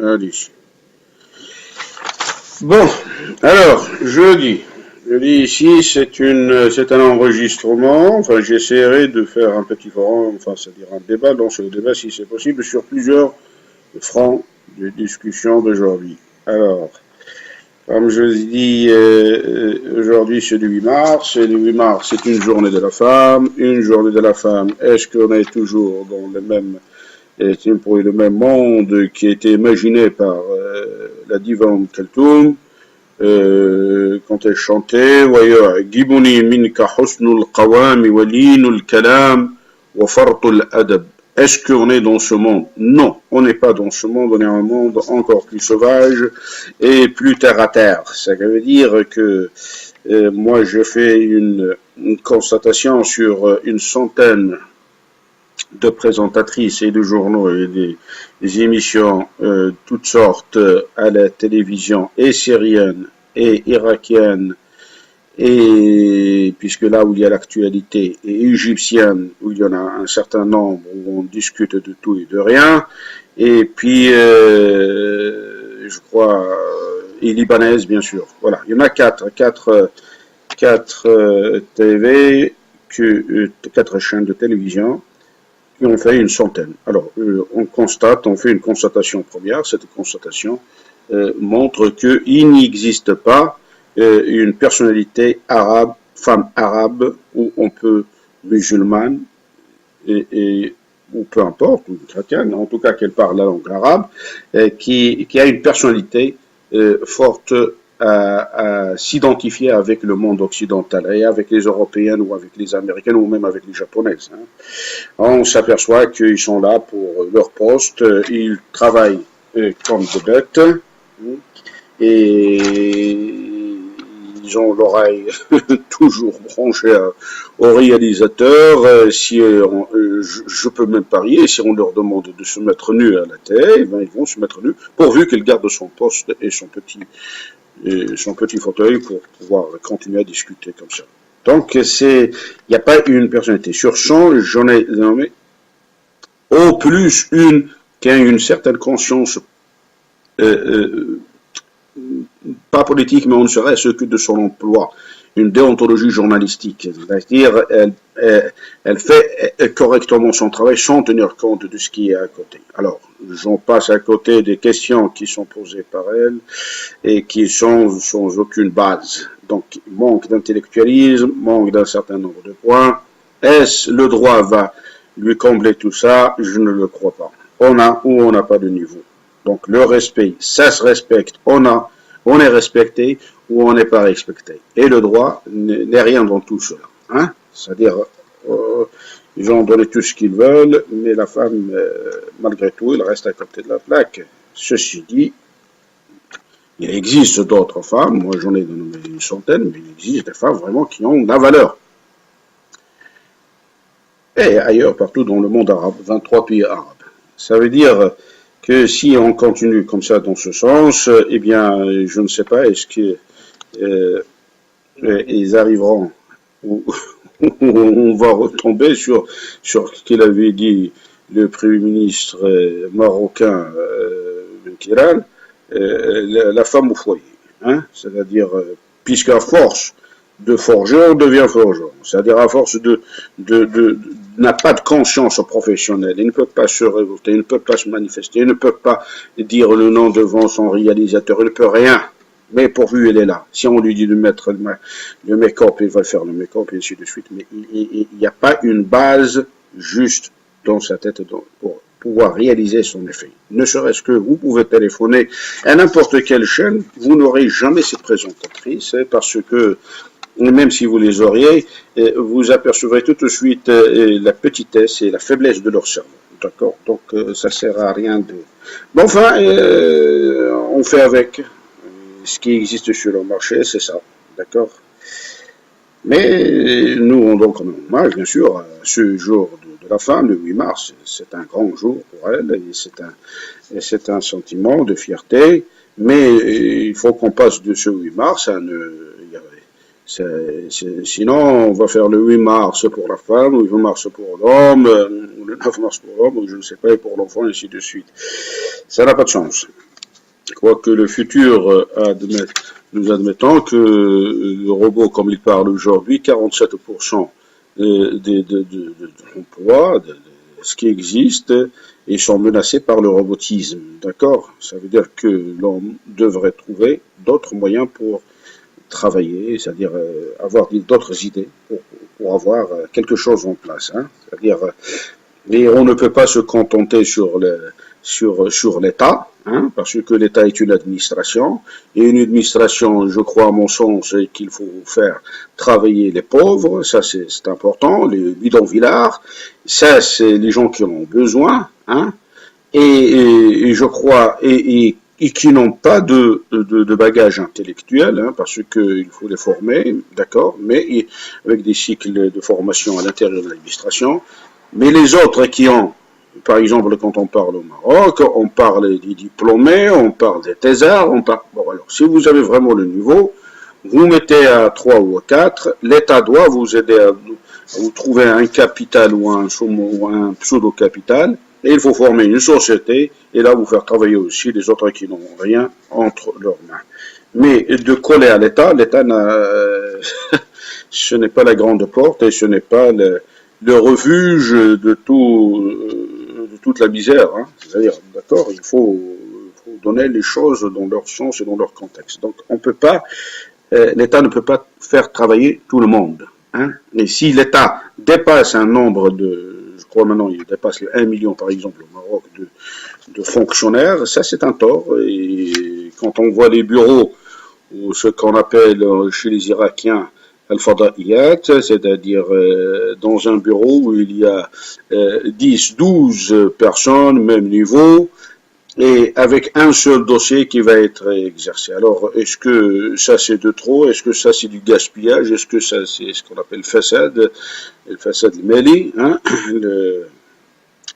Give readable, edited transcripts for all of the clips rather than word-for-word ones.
Allez. Bon, alors, jeudi ici, c'est un enregistrement. Enfin, j'essaierai de faire un petit forum, enfin, c'est-à-dire un débat, dans ce débat, si c'est possible, sur plusieurs fronts de discussion d'aujourd'hui. Alors, comme je l'ai dit, aujourd'hui c'est le 8 mars, et le 8 mars c'est une journée de la femme. Une journée de la femme, est-ce qu'on est toujours dans le même monde qui a été imaginé par la diva Kaltoum, quand elle chantait Gibuni minka husnul qawami walinul kalam wa fartul adab. Est-ce qu'on est dans ce monde? Non, on n'est pas dans ce monde, on est un monde encore plus sauvage et plus terre à terre. Ça veut dire que moi je fais une constatation sur une centaine de présentatrices et de journaux et des émissions toutes sortes à la télévision et syrienne et irakienne, et puisque là où il y a l'actualité, et égyptienne où il y en a un certain nombre où on discute de tout et de rien, et puis je crois et libanaise bien sûr. Voilà, il y en a quatre TV, quatre chaînes de télévision. Et on fait une centaine. Alors, on fait une constatation première. Cette constatation montre qu'il n'existe pas une personnalité arabe, femme arabe, ou on peut musulmane, ou peu importe, ou chrétienne, en tout cas qu'elle parle la langue arabe, qui a une personnalité forte à s'identifier avec le monde occidental, et avec les Européennes ou avec les Américaines ou même avec les Japonaises. Hein. On s'aperçoit qu'ils sont là pour leur poste, ils travaillent comme des bêtes, et ils ont l'oreille toujours branchée au réalisateur. Si je peux même parier, si on leur demande de se mettre nus à la télé, ben ils vont se mettre nus, pourvu qu'ils gardent son poste et son petit fauteuil pour pouvoir continuer à discuter comme ça. Donc, il n'y a pas une personnalité. Sur 100, j'en ai nommé au plus une qui a une certaine conscience, pas politique, mais on ne serait-ce que de son emploi, une déontologie journalistique, c'est-à-dire elle fait correctement son travail sans tenir compte de ce qui est à côté. Alors, j'en passe à côté des questions qui sont posées par elle et qui sont sans aucune base. Donc, manque d'intellectualisme, manque d'un certain nombre de points. Est-ce le droit va lui combler tout ça? Je ne le crois pas. On a ou on n'a pas de niveau. Donc, le respect, ça se respecte. On est respecté ou on n'est pas respecté. Et le droit n'est rien dans tout cela. Hein? C'est-à-dire, ils ont donné tout ce qu'ils veulent, mais la femme, malgré tout, elle reste à côté de la plaque. Ceci dit, il existe d'autres femmes, moi j'en ai nommé une centaine, mais il existe des femmes vraiment qui ont de la valeur. Et ailleurs, partout dans le monde arabe, 23 pays arabes. Ça veut dire que si on continue comme ça dans ce sens, eh bien, je ne sais pas, est-ce qu'ils arriveront, ou on va retomber sur ce qu'il avait dit le Premier ministre marocain Kiral, la femme au foyer, hein, c'est-à-dire, puisqu'à force de forgeron devient forgeron, c'est-à-dire à force n'a pas de conscience professionnelle, il ne peut pas se révolter, il ne peut pas se manifester, il ne peut pas dire le nom devant son réalisateur, il ne peut rien, mais pourvu elle est là. Si on lui dit de mettre le make-up, il va faire le make-up et ainsi de suite, mais il n'y a pas une base juste dans sa tête pour pouvoir réaliser son effet. Ne serait-ce que vous pouvez téléphoner à n'importe quelle chaîne, vous n'aurez jamais ces présentatrices, parce que même si vous les auriez, vous apercevrez tout de suite la petitesse et la faiblesse de leur cerveau. D'accord? Donc, ça sert à rien de... Bon, enfin, on fait avec ce qui existe sur le marché, c'est ça. D'accord? Mais nous, on donne quand même hommage, bien sûr, à ce jour de la femme, le 8 mars. C'est un grand jour pour elle, et c'est un sentiment de fierté. Mais il faut qu'on passe de ce 8 mars à sinon, on va faire le 8 mars pour la femme, ou le 8 mars pour l'homme, ou le 9 mars pour l'homme, ou je ne sais pas, et pour l'enfant, et ainsi de suite. Ça n'a pas de sens. quoique le futur nous admettons que le robot, comme il parle aujourd'hui, 47% de l'emploi, de ce qui existe, ils sont menacés par le robotisme. D'accord? Ça veut dire que l'on devrait trouver d'autres moyens pour travailler, c'est-à-dire avoir d'autres idées pour avoir quelque chose en place. Hein? C'est-à-dire, et on ne peut pas se contenter sur l'État, hein, parce que l'État est une administration, et une administration, je crois à mon sens, qu'il faut faire travailler les pauvres, ça c'est important, les bidonvillards, ça c'est les gens qui en ont besoin, hein, et je crois, et qui n'ont pas de bagage intellectuel, hein, parce qu'il faut les former, d'accord, mais avec des cycles de formation à l'intérieur de l'administration, mais les autres qui ont, par exemple, quand on parle au Maroc, on parle des diplômés, on parle des thésards, on parle... Bon, alors, si vous avez vraiment le niveau, vous mettez à 3 ou à 4, l'État doit vous aider à vous trouver un capital ou un pseudo-capital, et il faut former une société, et là, vous faire travailler aussi les autres qui n'ont rien entre leurs mains. Mais de coller à l'État, l'État ce n'est pas la grande porte, et ce n'est pas le refuge de toute la misère. Hein. C'est-à-dire, d'accord, il faut donner les choses dans leur sens et dans leur contexte. Donc, on peut pas, l'État ne peut pas faire travailler tout le monde. Hein. Et si l'État dépasse un nombre je crois maintenant, il dépasse les 1 million, par exemple, au Maroc, de fonctionnaires, ça c'est un tort. Et quand on voit les bureaux, ou ce qu'on appelle chez les Irakiens, Al-Fadaiyat, c'est-à-dire dans un bureau où il y a 10, 12 personnes, même niveau, et avec un seul dossier qui va être exercé. Alors, est-ce que ça c'est de trop? Est-ce que ça c'est du gaspillage? Est-ce que ça c'est ce qu'on appelle le façade mali, hein,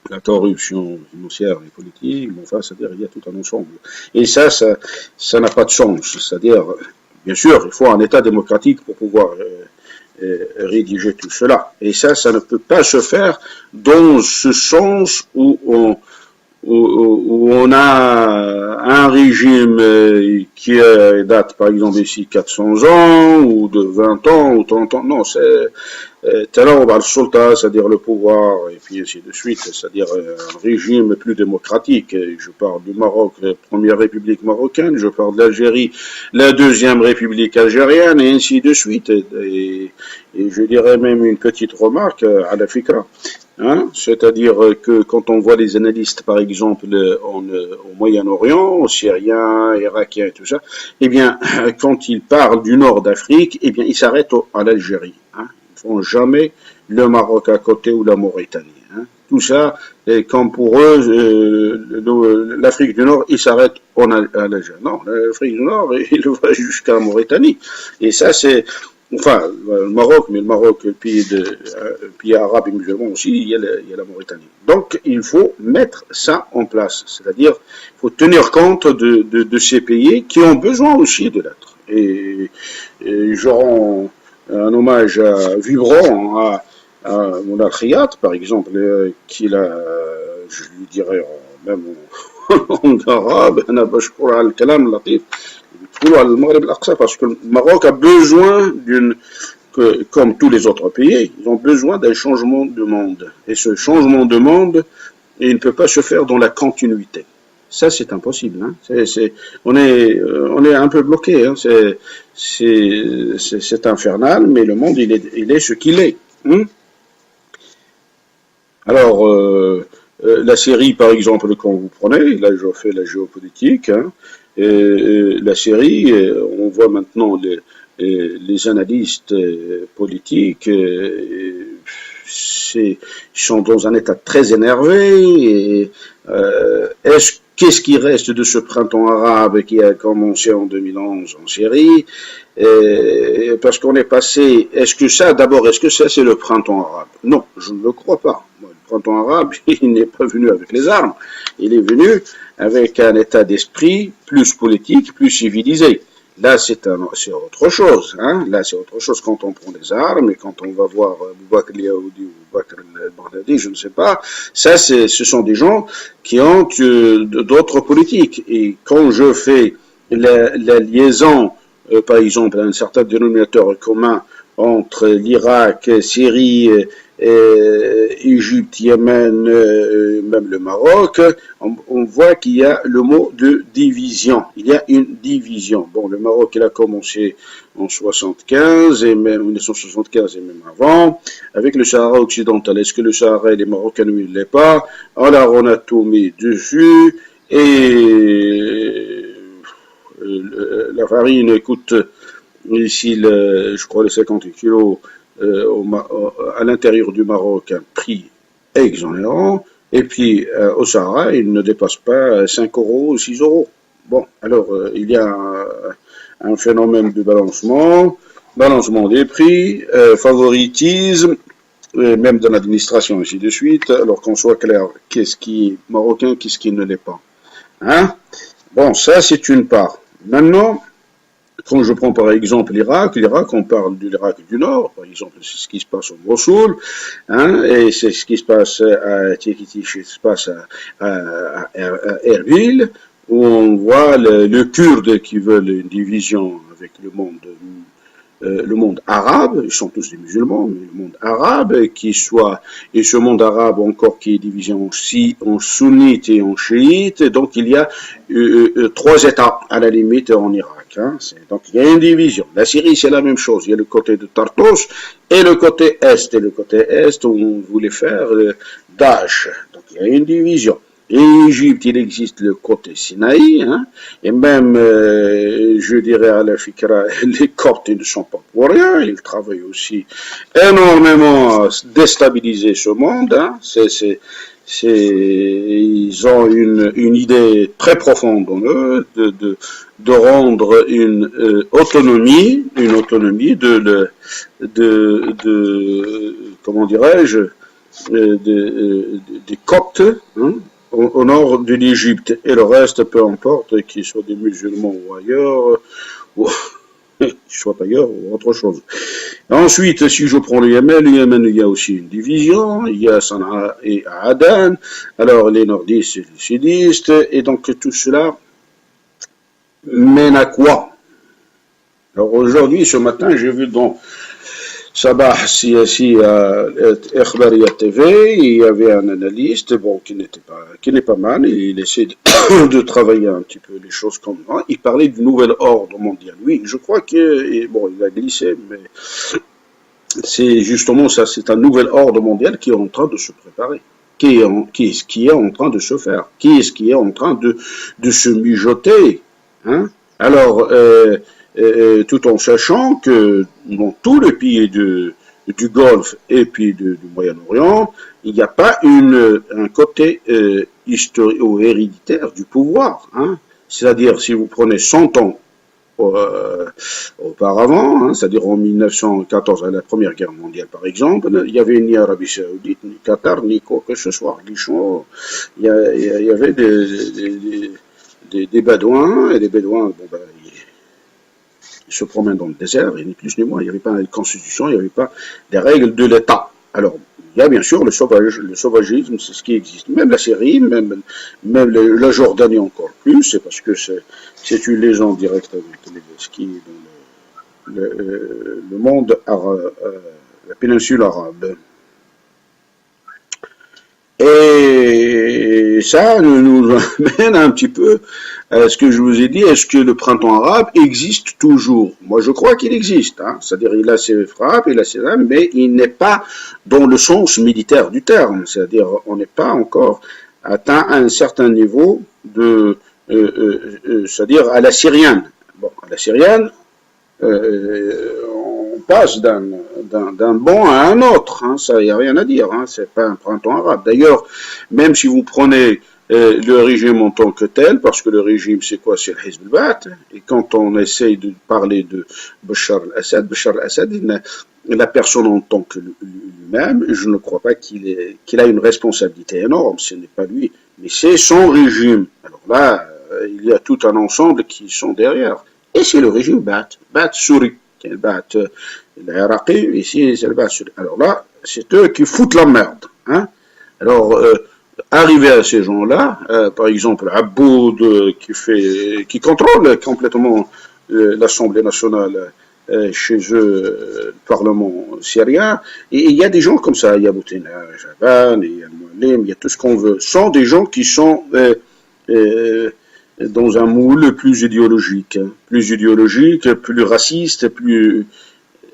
la corruption financière et politique? Bon, enfin, c'est-à-dire il y a tout un ensemble. Et ça n'a pas de sens. C'est-à-dire, bien sûr, il faut un État démocratique pour pouvoir rédiger tout cela. Et ça ne peut pas se faire dans ce sens où on a un régime qui date par exemple ici 400 ans ou de 20 ans ou 30 ans. Non, c'est Talab al-Sulta, c'est-à-dire le pouvoir, et puis ainsi de suite, c'est-à-dire un régime plus démocratique. Je parle du Maroc, la première république marocaine, je parle d'Algérie, la deuxième république algérienne, et ainsi de suite. Et je dirais même une petite remarque à la fikra. Hein, c'est-à-dire que quand on voit les analystes, par exemple, au Moyen-Orient, aux Syriens, Irakiens et tout ça, eh bien, quand ils parlent du nord d'Afrique, eh bien, ils s'arrêtent à l'Algérie. Hein. Ils ne font jamais le Maroc à côté ou la Mauritanie. Hein. Tout ça, comme pour eux, l'Afrique du Nord, ils s'arrêtent à l'Algérie. Non, l'Afrique du Nord, il va jusqu'à la Mauritanie. Et ça, c'est... Enfin, le Maroc, mais le Maroc, pays arabe et musulman aussi, il y a la Mauritanie. Donc, il faut mettre ça en place. C'est-à-dire, il faut tenir compte de ces pays qui ont besoin aussi de l'être. Et je rends un hommage vibrant à Moulay Khayat, par exemple, qui l'a, je lui dirais même en langue arabe, parce que le Maroc a besoin comme tous les autres pays, ils ont besoin d'un changement de monde. Et ce changement de monde, il ne peut pas se faire dans la continuité. Ça, c'est impossible. Hein. On est un peu bloqué. Hein. C'est infernal, mais le monde, il est ce qu'il est. Hein. Alors, la Syrie, par exemple, quand vous prenez, là, je fais la géopolitique, hein, la Syrie, on voit maintenant les analystes politiques, sont dans un état très énervé. Qu'est-ce qui reste de ce printemps arabe qui a commencé en 2011 en Syrie? Parce qu'on est passé, est-ce que ça c'est le printemps arabe? Non, je ne le crois pas. Le printemps arabe, il n'est pas venu avec les armes. Il est venu avec un état d'esprit plus politique, plus civilisé. Là, c'est autre chose. Hein. Là, c'est autre chose quand on prend des armes et quand on va voir Bakr el-Yahoudi ou Bakr el-Baghdadi, je ne sais pas. Ça, ce sont des gens qui ont d'autres politiques. Et quand je fais la liaison, par exemple, un certain dénominateur commun entre l'Irak, Syrie, Égypte, Yémen, même le Maroc, on voit qu'il y a le mot de division. Il y a une division. Bon, le Maroc, il a commencé en 75 et même 1975 et même avant, avec le Sahara occidental. Est-ce que le Sahara, les Marocains ne l'est pas? Alors, on a tout mis dessus et la farine coûte ici, je crois, les 50 kilos à l'intérieur du Maroc, un prix exonérant. Et puis, au Sahara, il ne dépasse pas 5 euros ou 6 euros. Bon, alors, il y a un phénomène de balancement des prix, favoritisme, même dans l'administration, ainsi de suite. Alors qu'on soit clair, qu'est-ce qui est marocain, qu'est-ce qui ne l'est pas. Hein? Bon, ça, c'est une part. Maintenant, quand je prends par exemple l'Irak, on parle de l'Irak du Nord, par exemple, c'est ce qui se passe au Mossoul, hein, et c'est ce qui se passe à Tikiti, ce qui se passe à Erbil, où on voit le Kurde qui veulent une division avec le monde arabe, ils sont tous des musulmans, mais le monde arabe, et ce monde arabe encore qui est divisé en sunnites et en chiites, donc il y a 3 États à la limite en Irak. Hein, donc il y a une division. La Syrie, c'est la même chose. Il y a le côté de Tartos et le côté Est. Et le côté Est, on voulait faire Daesh. Donc il y a une division. Et en Égypte, il existe le côté Sinaï, hein, et même, je dirais à la Fikra, les Coptes ne sont pas pour rien, ils travaillent aussi énormément à déstabiliser ce monde. Hein, ils ont une idée très profonde en eux de rendre une autonomie comment dirais-je, des Coptes, hein, au nord de l'Égypte, et le reste, peu importe, qu'ils soient des musulmans ou ailleurs, ou soit ailleurs ou autre chose. Ensuite, si je prends le Yémen, il y a aussi une division, il y a Sanaa et Aden, alors les nordistes et les sudistes, et donc tout cela mène à quoi? Alors aujourd'hui, ce matin, j'ai vu dans Sabah Siyasi à Ikhbariya TV, il y avait un analyste, bon, qui n'est pas mal, et il essaie de travailler un petit peu les choses comme ça. Il parlait du nouvel ordre mondial. Oui, je crois que, bon, il a glissé, mais c'est justement ça, c'est un nouvel ordre mondial qui est en train de se préparer. Qui est en train de se faire? Qui est en train de se mijoter? Hein? Alors, tout en sachant que dans tous les pays du Golfe et puis du Moyen-Orient, il n'y a pas un côté historique ou héréditaire du pouvoir. Hein. C'est-à-dire, si vous prenez 100 ans auparavant, hein, c'est-à-dire en 1914, à la Première Guerre mondiale par exemple, il n'y avait ni Arabie Saoudite, ni Qatar, ni quoi que ce soit. Il y avait des Bédouins, et les Bédouins, bon, ben, ils se promènent dans le désert, et ni plus ni moins, il n'y avait pas de constitution, il n'y avait pas des règles de l'État. Alors, il y a bien sûr le sauvagisme, c'est ce qui existe. Même la Syrie, même la Jordanie encore plus, c'est parce que c'est une légende directe avec ce qui est dans le monde arabe, la péninsule arabe. Et ça nous amène un petit peu à ce que je vous ai dit, est-ce que le printemps arabe existe toujours? Moi je crois qu'il existe, hein. C'est-à-dire il a ses frappes, il a ses âmes, mais il n'est pas dans le sens militaire du terme, c'est-à-dire on n'est pas encore atteint à un certain niveau c'est-à-dire à la syrienne. Bon, à la syrienne, on passe d'un bon à un autre, hein, ça, il n'y a rien à dire, hein, c'est pas un printemps arabe. D'ailleurs, même si vous prenez le régime en tant que tel, parce que le régime c'est quoi? C'est le Hizb al-Ba'ath, et quand on essaye de parler de Bachar al-Assad, la personne en tant que lui-même, je ne crois pas qu'il a une responsabilité énorme, ce n'est pas lui, mais c'est son régime. Alors là, il y a tout un ensemble qui sont derrière. Et c'est le régime Ba'ath Souri, le Ba'ath l'Iraqi, ici c'est le Ba'ath Souri. Alors là, c'est eux qui foutent la merde. Hein. Alors, arriver à ces gens-là, par exemple Aboud qui contrôle complètement l'Assemblée nationale chez eux, le Parlement syrien, et il y a des gens comme ça, il y a Boutena, Javan, il y a Moualim, il y a tout ce qu'on veut. Ce sont des gens qui sont dans un moule plus idéologique, plus raciste, plus...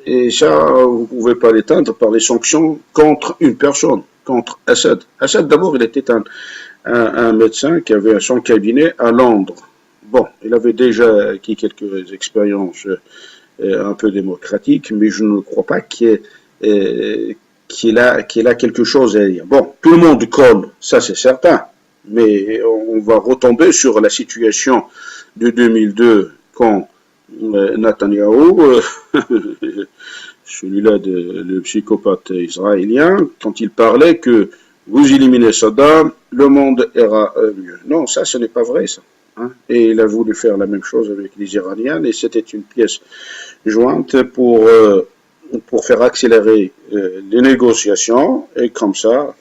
Et ça, vous ne pouvez pas l'éteindre par les sanctions contre une personne, contre Assad. Assad, d'abord, il était un médecin qui avait son cabinet à Londres. Bon, il avait déjà acquis quelques expériences un peu démocratiques, mais je ne crois pas qu'il a quelque chose à dire. Bon, tout le monde colle, ça c'est certain, mais on va retomber sur la situation de 2002 quand Netanyahou, celui-là, le psychopathe israélien, quand il parlait que vous éliminez Saddam, le monde ira mieux. Non, ça, ce n'est pas vrai, ça. Hein. Et il a voulu faire la même chose avec les Iraniens, et c'était une pièce jointe pour faire accélérer les négociations, et comme ça,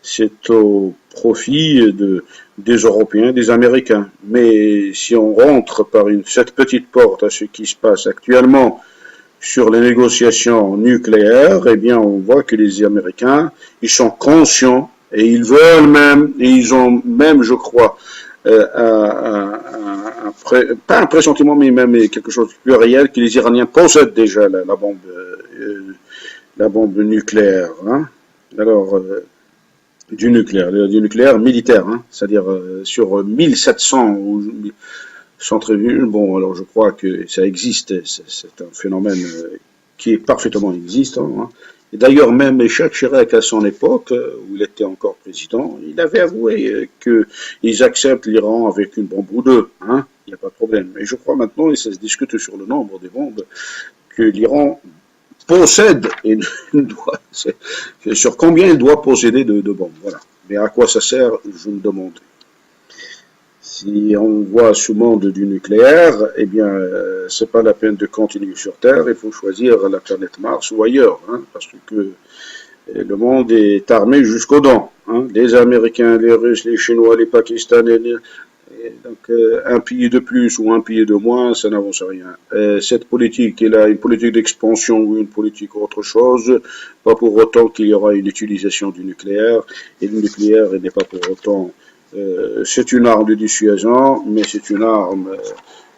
c'est au profit des Européens, des Américains. Mais si on rentre par cette petite porte à ce qui se passe actuellement sur les négociations nucléaires, eh bien, on voit que les Américains, ils sont conscients et ils veulent même, et ils ont même, je crois, pas un pressentiment, mais même quelque chose de plus réel, que les Iraniens possèdent déjà la bombe nucléaire. Hein. Alors, du nucléaire militaire, hein, c'est-à-dire sur 1700 centrifuges. Bon, alors je crois que ça existe, c'est un phénomène qui est parfaitement existant. Hein. Et d'ailleurs, même Jacques Chirac, à son époque, où il était encore président, il avait avoué qu'ils acceptent l'Iran avec une bombe ou deux. Hein, il n'y a pas de problème. Mais je crois maintenant, et ça se discute sur le nombre des bombes, que l'Iran possède, et sur combien il doit posséder de bombes. Voilà. Mais à quoi ça sert, je me demande. Si on voit ce monde du nucléaire, eh bien, c'est pas la peine de continuer sur Terre, il faut choisir la planète Mars ou ailleurs, hein, parce que le monde est armé jusqu'aux dents. Hein, les Américains, les Russes, les Chinois, les Pakistanais, donc un pays de plus ou un pays de moins, ça n'avance rien. Cette politique, elle a une politique d'expansion ou une politique autre chose, pas pour autant qu'il y aura une utilisation du nucléaire, et le nucléaire n'est pas pour autant... c'est une arme de dissuasion, mais c'est une arme...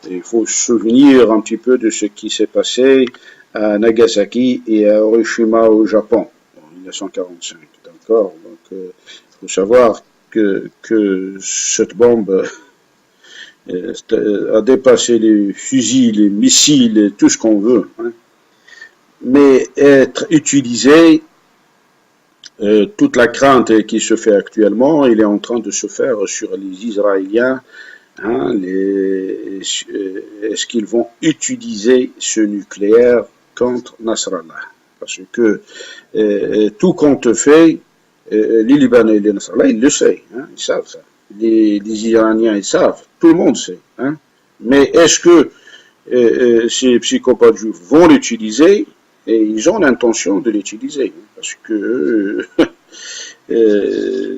il faut se souvenir un petit peu de ce qui s'est passé à Nagasaki et à Hiroshima au Japon, en 1945. D'accord. Donc, il faut savoir que cette bombe a dépassé les fusils, les missiles, tout ce qu'on veut. Hein. Mais être utilisée, toute la crainte qui se fait actuellement, il est en train de se faire sur les Israéliens. Hein, est-ce qu'ils vont utiliser ce nucléaire contre Nasrallah? Parce que tout compte fait, les Libanais et les Nasrallah, ils le savent, hein, ils savent ça. Les Iraniens, ils savent, tout le monde sait. Hein. Mais est-ce que ces psychopathes juifs vont l'utiliser? Et ils ont l'intention de l'utiliser, parce que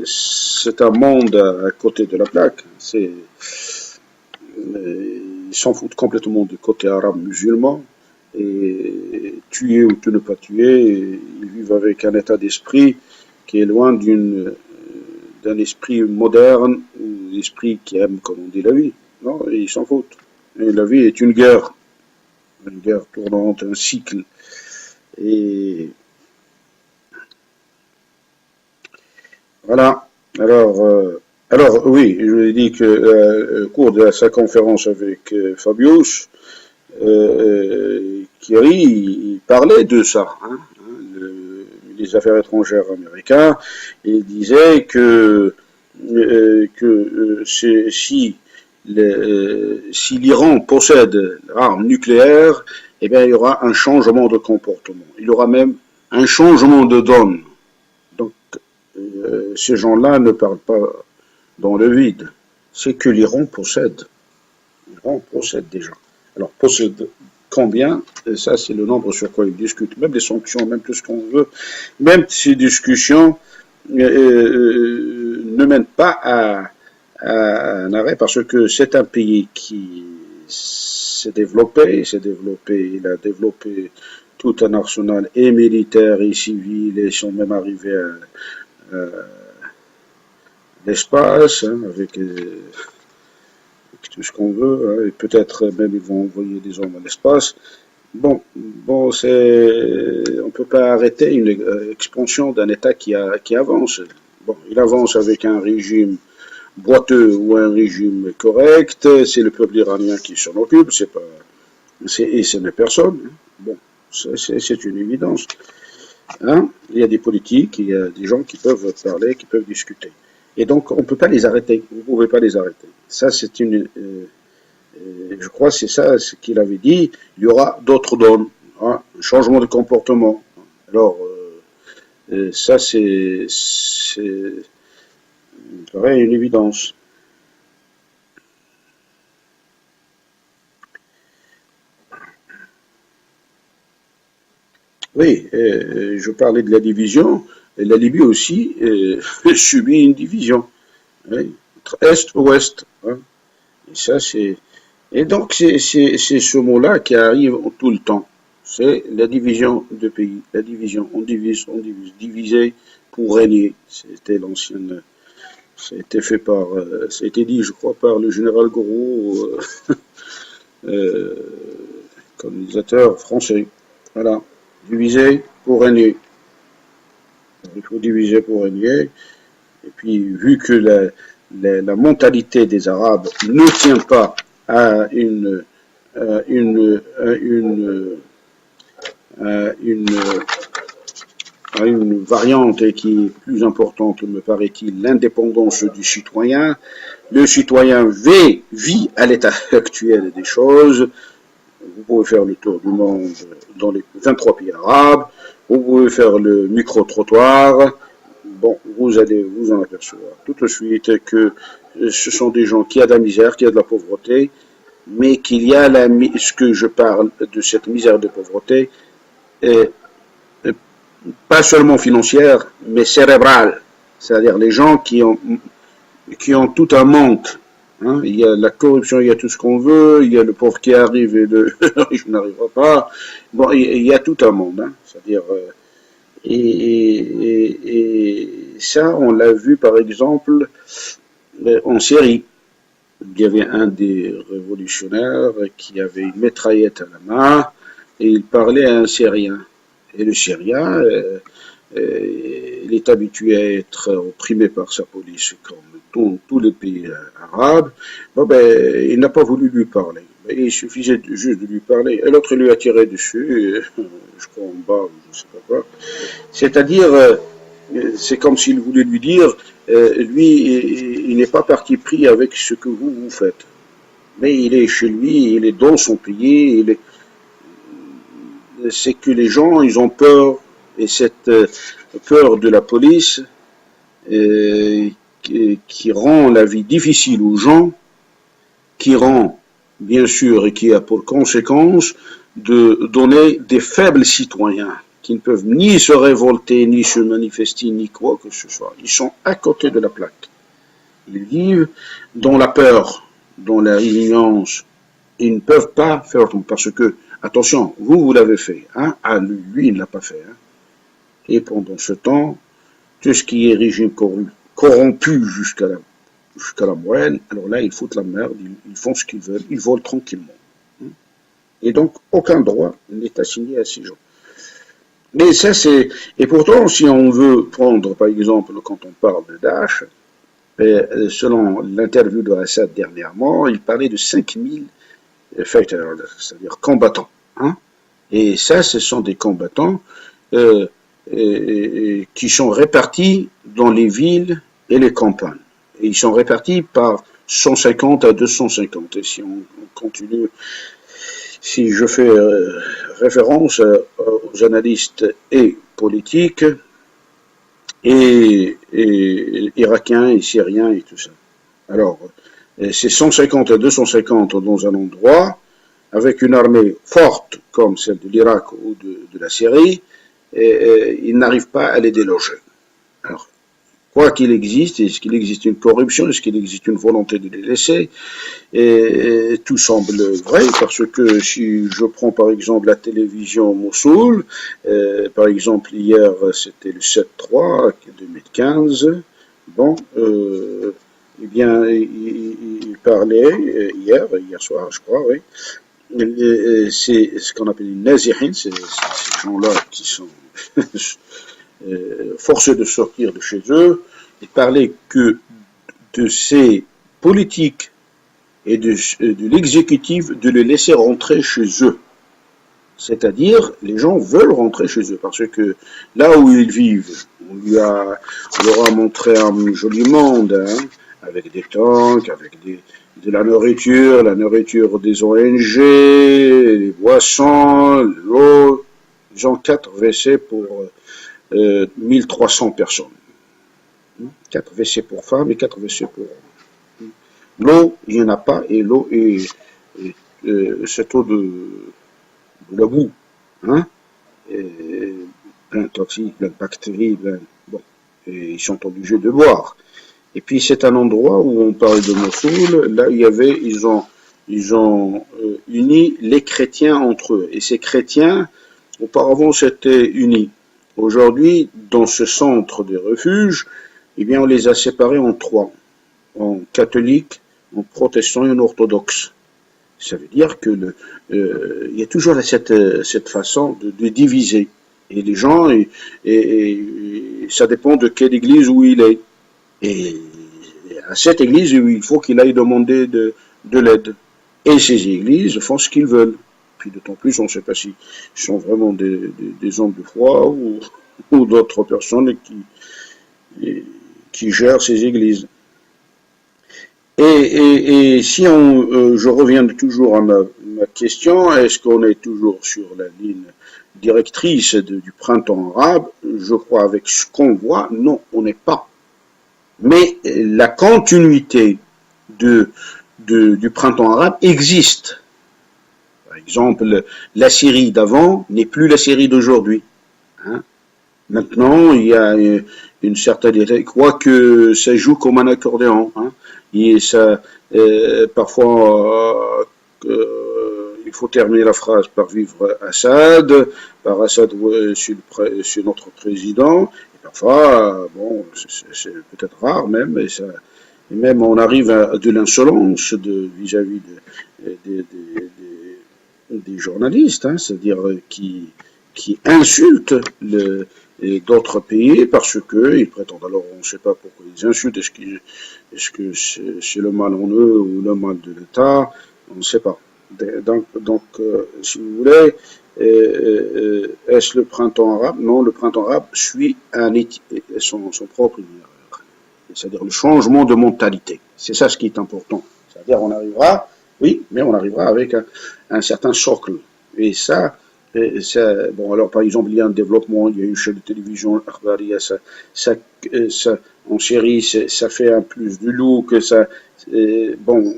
c'est un monde à côté de la plaque. Ils s'en foutent complètement du côté arabe musulman. Et tuer ou ne pas tuer, ils vivent avec un état d'esprit qui est loin d'un esprit moderne, ou l'esprit qui aime, comme on dit, la vie. Non, ils s'en foutent. Et la vie est une guerre tournante, un cycle. Et voilà. Alors oui, je vous ai dit que au cours de sa conférence avec Fabius, Kerry, il parlait de ça, hein, les affaires étrangères américains, et il disait que si l'Iran possède l'arme nucléaire, eh bien, il y aura un changement de comportement. Il y aura même un changement de donne. Donc, ces gens-là ne parlent pas dans le vide. C'est que l'Iran possède. l'Iran possède déjà. Alors, possède combien? Et ça, c'est le nombre sur quoi ils discutent. Même les sanctions, même tout ce qu'on veut, même ces discussions ne mènent pas à un arrêt parce que c'est un pays qui il a développé tout un arsenal et militaire et civil et ils sont même arrivés à l'espace avec tout ce qu'on veut et peut-être même ils vont envoyer des hommes à l'espace. Bon, on peut pas arrêter une expansion d'un État qui avance. Bon, il avance avec un régime boiteux ou un régime correct, c'est le peuple iranien qui s'en occupe, et ce n'est personne. Bon, c'est une évidence. Hein. Il y a des politiques, il y a des gens qui peuvent parler, qui peuvent discuter. Et donc, on ne peut pas les arrêter. Vous ne pouvez pas les arrêter. Ça, c'est je crois que c'est ça ce qu'il avait dit. Il y aura d'autres donnes, hein, un changement de comportement. Alors, ça, c'est paraît une évidence. Oui, je parlais de la division. Et la Libye aussi subit une division, oui, entre Est-Ouest. Hein. Et ça, c'est et donc c'est ce mot-là qui arrive tout le temps. C'est la division de pays. La division, on divise, diviser pour régner. C'était l'ancienne. Ça a été fait ça a été dit, je crois, par le général Gouraud, euh, colonisateur français. Voilà, diviser pour régner. Il faut diviser pour régner. Et puis, vu que la mentalité des Arabes ne tient pas à une, une, à une variante qui est plus importante, me paraît-il, l'indépendance du citoyen. Le citoyen vit à l'état actuel des choses. Vous pouvez faire le tour du monde dans les 23 pays arabes. Vous pouvez faire le micro-trottoir. Bon, vous allez vous en apercevoir tout de suite que ce sont des gens qui ont de la misère, qui ont de la pauvreté, mais qu'il y a ce que je parle de cette misère de pauvreté, euh, pas seulement financière, mais cérébrale. C'est-à-dire les gens qui ont tout un manque. Hein. Il y a la corruption, il y a tout ce qu'on veut, il y a le pauvre qui arrive et le riche n'arrivera pas. Bon, il y a tout un monde. Hein. C'est-à-dire, et ça, on l'a vu par exemple en Syrie. Il y avait un des révolutionnaires qui avait une mitraillette à la main et il parlait à un Syrien. Et le Syrien, il est habitué à être opprimé par sa police comme dans tous les pays arabes. Bon, ben, il n'a pas voulu lui parler. Il suffisait juste de lui parler. Et l'autre lui a tiré dessus, je crois en bas, je ne sais pas quoi. C'est-à-dire, c'est comme s'il voulait lui dire, lui, il n'est pas parti pris avec ce que vous faites. Mais il est chez lui, il est dans son pays, c'est que les gens, ils ont peur, et cette peur de la police euh, qui rend la vie difficile aux gens, qui rend, bien sûr, et qui a pour conséquence de donner des faibles citoyens qui ne peuvent ni se révolter, ni se manifester, ni quoi que ce soit. Ils sont à côté de la plaque. Ils vivent dans la peur, dans la ignorance. Ils ne peuvent pas faire parce que, attention, vous l'avez fait. Hein? Ah, lui, il ne l'a pas fait. Hein? Et pendant ce temps, tout ce qui est régime corrompu jusqu'à la moelle, alors là, ils foutent la merde, ils font ce qu'ils veulent, ils volent tranquillement. Et donc, aucun droit n'est assigné à ces gens. Mais ça, et pourtant, si on veut prendre, par exemple, quand on parle de Daesh, selon l'interview de Assad dernièrement, il parlait de 5000 fighters, c'est-à-dire combattants. Hein. Et ça, ce sont des combattants qui sont répartis dans les villes et les campagnes. Et ils sont répartis par 150 à 250. Et si on continue, si je fais référence aux analystes et politiques, et irakiens et syriens et tout ça. Alors, c'est 150 à 250 dans un endroit, avec une armée forte comme celle de l'Irak ou de la Syrie, ils n'arrivent pas à les déloger. Alors, quoi qu'il existe, est-ce qu'il existe une corruption, est-ce qu'il existe une volonté de les laisser, et tout semble vrai, parce que si je prends par exemple la télévision Mossoul, par exemple hier c'était le 7-3 2015, bon, eh bien il parlait hier soir je crois, oui, c'est ce qu'on appelle les nazihin, c'est ces gens-là qui sont forcés de sortir de chez eux, et parlaient que de ces politiques et de l'exécutif de les laisser rentrer chez eux. C'est-à-dire, les gens veulent rentrer chez eux, parce que là où ils vivent, on leur a montré un joli monde, hein, avec des tanks, avec de la nourriture des ONG, les boissons, l'eau. Ils ont 4 WC pour 1300 personnes. 4 WC pour femmes et 4 WC pour hommes. L'eau, il n'y en a pas, et l'eau est cette eau de la boue, hein, plein de toxiques, plein de bactéries, bon, et ils sont obligés de boire. Et puis c'est un endroit où on parle de Mossoul, là ils ont uni les chrétiens entre eux, et ces chrétiens, auparavant c'était unis. Aujourd'hui, dans ce centre de refuge, eh bien on les a séparés en 3, en catholiques, en protestants et en orthodoxes. Ça veut dire que il y a toujours cette façon de diviser. Et les gens, et ça dépend de quelle église où il est. Et à cette église, il faut qu'il aille demander de l'aide. Et ces églises font ce qu'ils veulent. Puis d'autant plus, on ne sait pas si ce sont vraiment des hommes de foi ou d'autres personnes qui gèrent ces églises. Et si je reviens toujours à ma question, est-ce qu'on est toujours sur la ligne directrice du printemps arabe? Je crois avec ce qu'on voit, non, on n'est pas. Mais la continuité du printemps arabe existe. Par exemple, la Syrie d'avant n'est plus la Syrie d'aujourd'hui. Hein? Maintenant, il y a une certaine, quoique ça joue comme un accordéon. Hein? Et ça, parfois, il faut terminer la phrase par vivre Assad, par Assad sur notre président. Et parfois, bon, c'est peut-être rare même, et même on arrive à de l'insolence vis-à-vis des journalistes, hein, c'est-à-dire qui insultent d'autres pays parce qu'ils prétendent. Alors on ne sait pas pourquoi ils insultent. Est-ce que c'est le mal en eux ou le mal de l'État? On ne sait pas. Donc si vous voulez, est-ce le printemps arabe? Non, le printemps arabe suit son propre itinéraire. C'est-à-dire le changement de mentalité. C'est ça ce qui est important. C'est-à-dire on arrivera, oui, mais on arrivera avec un certain socle. Et ça, bon, alors par exemple, il y a un développement, il y a une chaîne de télévision, en série, ça fait un plus de look, bon,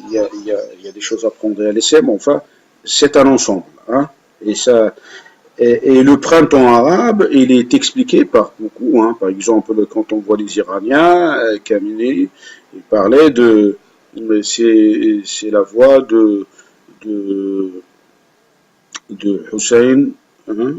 il y a des choses à prendre et à laisser, mais enfin, c'est un ensemble, hein, et le printemps arabe, il est expliqué par beaucoup, hein, par exemple, quand on voit les Iraniens, Khamenei, il parlait c'est la voix de Hussein, hein,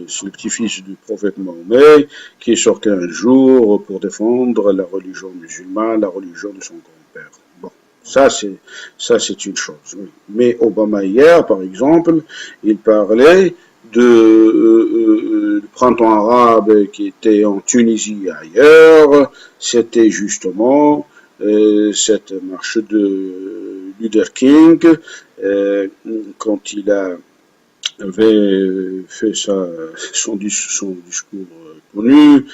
c'est le petit-fils du prophète Mahomet, qui est sorti un jour pour défendre la religion musulmane, la religion de son grand-père. Bon, ça c'est une chose. Oui. Mais Obama hier, par exemple, il parlait du printemps arabe qui était en Tunisie et ailleurs. C'était justement cette marche de Luther King, quand il avait fait son discours connu,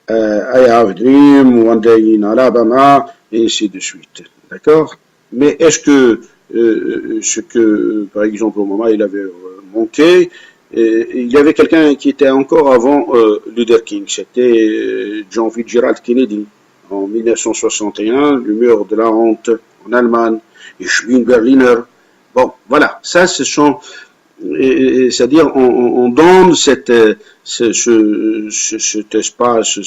I have a dream, one day in Alabama, et ainsi de suite. D'accord? Mais est-ce que ce que, par exemple, au moment il avait manqué, il y avait quelqu'un qui était encore avant Luther King, c'était John Fitzgerald Kennedy, en 1961, le mur de la honte, en Allemagne, ich bin Berliner. Bon, voilà, ça ce sont, c'est-à-dire on donne cet espace,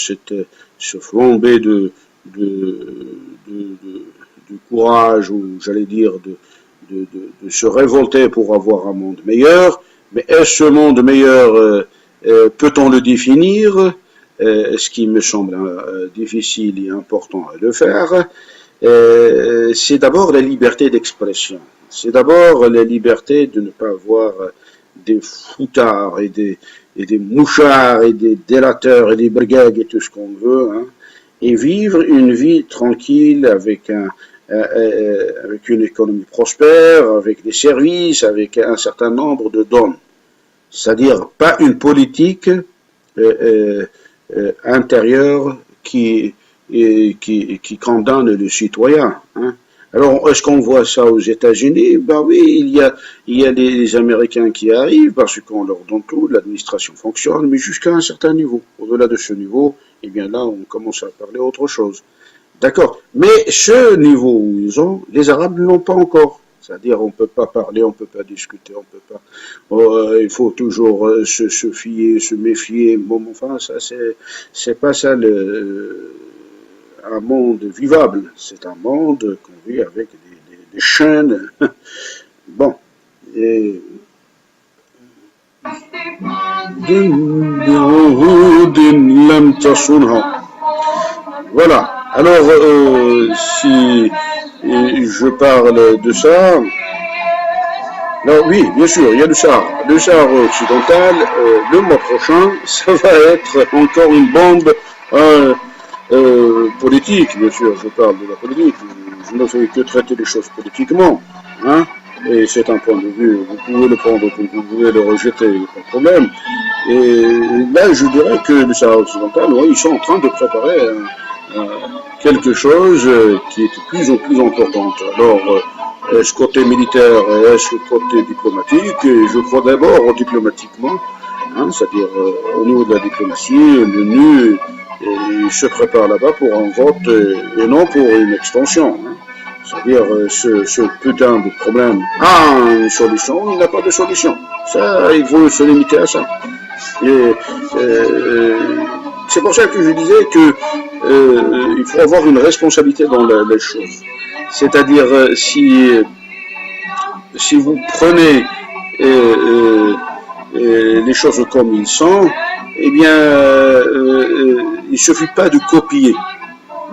ce flambé de courage, ou j'allais dire de se révolter pour avoir un monde meilleur. Mais est-ce ce monde meilleur, peut-on le définir? Ce qui me semble difficile et important à le faire, c'est d'abord la liberté d'expression. C'est d'abord la liberté de ne pas avoir des foutards et des mouchards et des délateurs et des brigades et tout ce qu'on veut, hein, et vivre une vie tranquille avec une économie prospère, avec des services, avec un certain nombre de dons. C'est-à-dire pas une politique intérieure qui condamne le citoyen. Hein. Alors, est-ce qu'on voit ça aux États-Unis? Ben oui, il y a des Américains qui arrivent parce qu'on leur donne tout, l'administration fonctionne, mais jusqu'à un certain niveau. Au-delà de ce niveau, eh bien là, on commence à parler autre chose. D'accord. Mais ce niveau où ils ont, les Arabes ne l'ont pas encore. C'est-à-dire, on peut pas parler, on peut pas discuter, on peut pas. Il faut toujours se fier, se méfier. Bon, enfin, ça, c'est pas ça un monde vivable. C'est un monde qu'on vit avec des chaînes. Bon. Et voilà. Alors, si je parle de ça, là, oui, bien sûr, il y a le Sahara. Le Sahara occidental, le mois prochain, ça va être encore une bombe politique, bien sûr, je parle de la politique. Je ne fais que traiter les choses politiquement, hein. Et c'est un point de vue, vous pouvez le prendre comme vous pouvez le rejeter, pas de problème. Et là, je dirais que le Sahara occidental, oui, ils sont en train de préparer quelque chose qui est de plus en plus importante. Alors, est-ce côté militaire, est-ce côté diplomatique? Je crois d'abord diplomatiquement, hein, c'est-à-dire au niveau de la diplomatie, l'ONU se prépare là-bas pour un vote et non pour une extension. Hein. C'est-à-dire ce putain de problème a une solution, il n'a pas de solution. Ça, il faut se limiter à ça. Et c'est pour ça que je disais que il faut avoir une responsabilité dans les choses. C'est-à-dire si vous prenez les choses comme ils sont, eh bien il suffit pas de copier.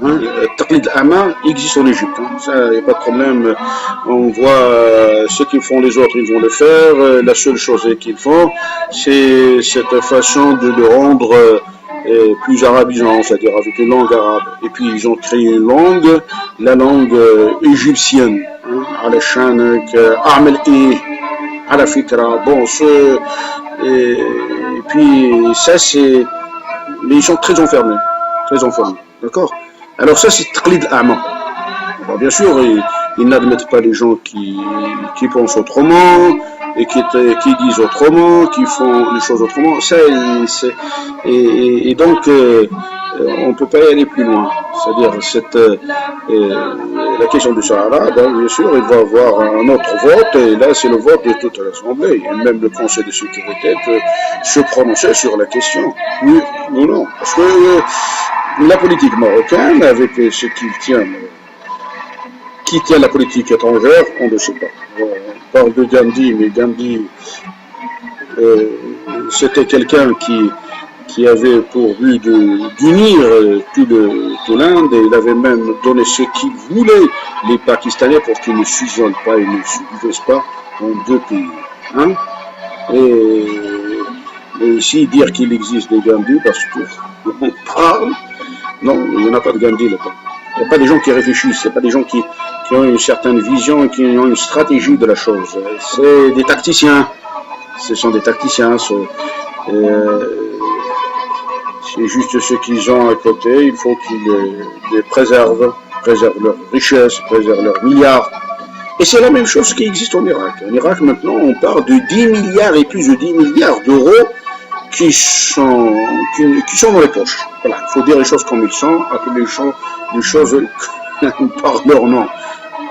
Hein, Taqlid al-Ama existe en Égypte, hein. Ça, il n'y a pas de problème. On voit ce qu'ils font les autres, ils vont le faire. La seule chose qu'ils font, c'est cette façon de le rendre plus arabisant, c'est-à-dire avec une langue arabe. Et puis ils ont créé une langue, la langue égyptienne, hein, à la chaîne, A'mal à la fikra. Bon, et puis ça c'est, mais ils sont très enfermés, d'accord. Alors ça c'est Taqlid al-A'ma. Alors bien sûr, ils n'admettent pas les gens qui pensent autrement et qui disent autrement, qui font les choses autrement. Ça, et donc on peut pas y aller plus loin. C'est-à-dire la question du Sahara, ben, bien sûr, il va y avoir un autre vote et là c'est le vote de toute l'Assemblée. Et même le Conseil de sécurité peut se prononcer sur la question. Oui ou non. Parce que la politique marocaine, avec ce qui tient la politique étrangère, on ne sait pas. On parle de Gandhi, mais Gandhi, c'était quelqu'un qui avait pour but d'unir tout l'Inde, et il avait même donné ce qu'il voulait les Pakistanais pour qu'ils ne fusionnent pas et ne se divisent pas en deux pays. Hein? Et ici, dire qu'il existe des Gandhi, parce qu'on parle, non, il n'y en a pas de Gandhi là-bas. Il n'y a pas des gens qui réfléchissent, il n'y a pas des gens qui ont une certaine vision, qui ont une stratégie de la chose. C'est des tacticiens. Ce sont des tacticiens. C'est juste ce qu'ils ont à côté. Il faut qu'ils les préservent leur richesse, préservent leurs milliards. Et c'est la même chose qui existe en Irak. En Irak, maintenant, on parle de 10 milliards et plus de 10 milliards d'euros qui sont dans les poches. Voilà, il faut dire les choses comme ils sont, appeler les choses par leur nom.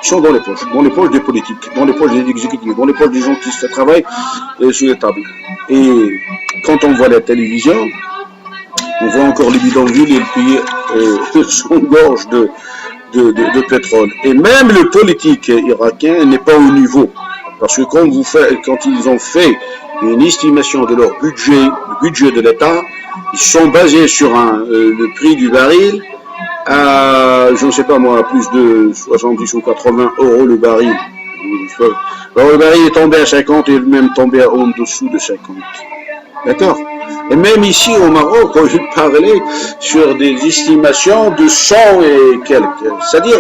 sont dans les poches des politiques, dans les poches des exécutifs, dans les poches des gens qui se travaillent sur les tables. Et quand on voit la télévision, on voit encore les bidonvilles et le pays s'engorge de pétrole. Et même le politique irakien n'est pas au niveau. Parce que quand ils ont fait une estimation de leur budget, le budget de l'État, ils sont basés sur le prix du baril à, je ne sais pas moi, plus de 70 ou 80 euros le baril. Alors le baril est tombé à 50 et même tombé en dessous de 50. D'accord? Et même ici au Maroc, quand je parlais sur des estimations de 100 et quelques, c'est-à-dire,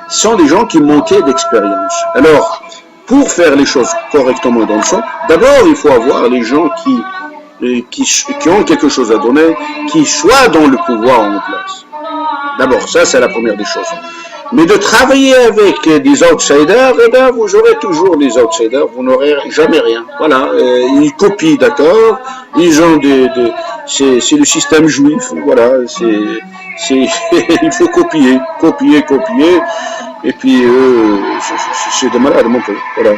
ce sont des gens qui manquaient d'expérience. Alors, pour faire les choses correctement dans le champ, d'abord il faut avoir les gens qui ont quelque chose à donner, qui soient dans le pouvoir en place. D'abord, ça c'est la première des choses. Mais de travailler avec des outsiders, eh bien, vous aurez toujours des outsiders, vous n'aurez jamais rien. Voilà, ils copient, d'accord, ils ont c'est le système juif, voilà, il faut copier, et puis c'est des malades, mon peu, voilà.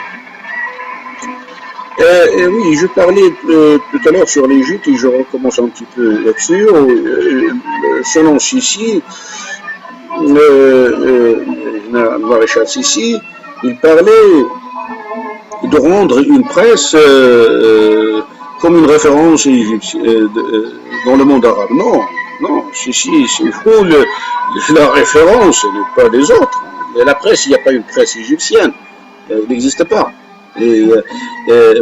Et oui, je parlais tout à l'heure sur l'Égypte et je recommence un petit peu là-dessus. Selon Sissi, le maréchal Sissi, il parlait de rendre une presse comme une référence égyptienne dans le monde arabe. Non, Sissi, c'est vous la référence, ce n'est pas les autres. Mais la presse, il n'y a pas une presse égyptienne, elle n'existe pas. Et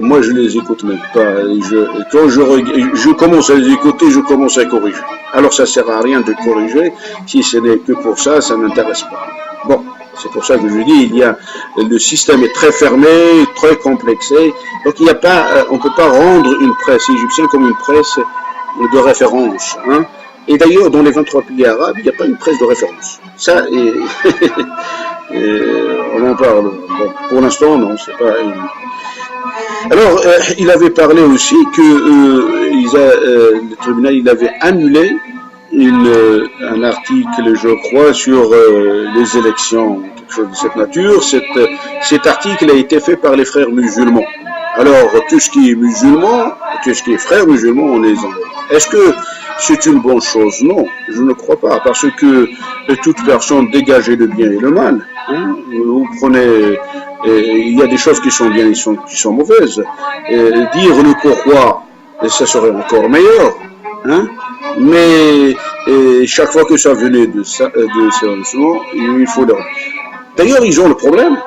moi je les écoute même pas. Quand je commence à les écouter, je commence à corriger. Alors ça sert à rien de corriger, si ce n'est que pour ça, ça m'intéresse pas. Bon, c'est pour ça que je dis, le système est très fermé, très complexé, donc il n'y a pas, on peut pas rendre une presse égyptienne comme une presse de référence, hein. Et d'ailleurs, dans les 23 pays arabes, il n'y a pas une presse de référence. Ça, on en parle. Bon, pour l'instant, non, c'est pas une... Alors, il avait parlé aussi que le tribunal, il avait annulé un article, je crois, sur les élections, quelque chose de cette nature. Cet article a été fait par les frères musulmans. Alors, tout ce qui est musulman, tout ce qui est frères musulmans, on les envoie. Est-ce que c'est une bonne chose? Non, je ne crois pas, parce que toute personne dégageait le bien et le mal. Hein, vous prenez, il y a des choses qui sont bien et qui sont mauvaises. Dire le pourquoi, ça serait encore meilleur. Hein, mais chaque fois que ça venait de sérieusement, il faut leur... D'ailleurs, ils ont le problème.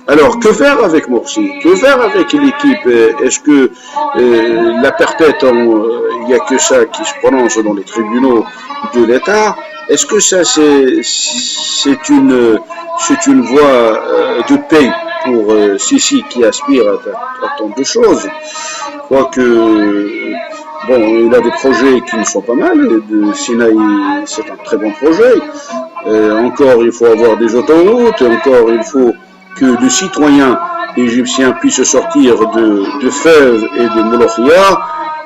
Alors, que faire avec Morsi? Que faire avec l'équipe? Est-ce que la perpète, il n'y a que ça qui se prononce dans les tribunaux de l'État? Est-ce que ça, c'est une voie de paix pour Sissi qui aspire à tant de choses? Je crois que, bon, il a des projets qui ne sont pas mal. De Sinaï, c'est un très bon projet. Encore, il faut avoir des autoroutes. Encore, il faut que les citoyens égyptiens puissent sortir de fèves et de molokhia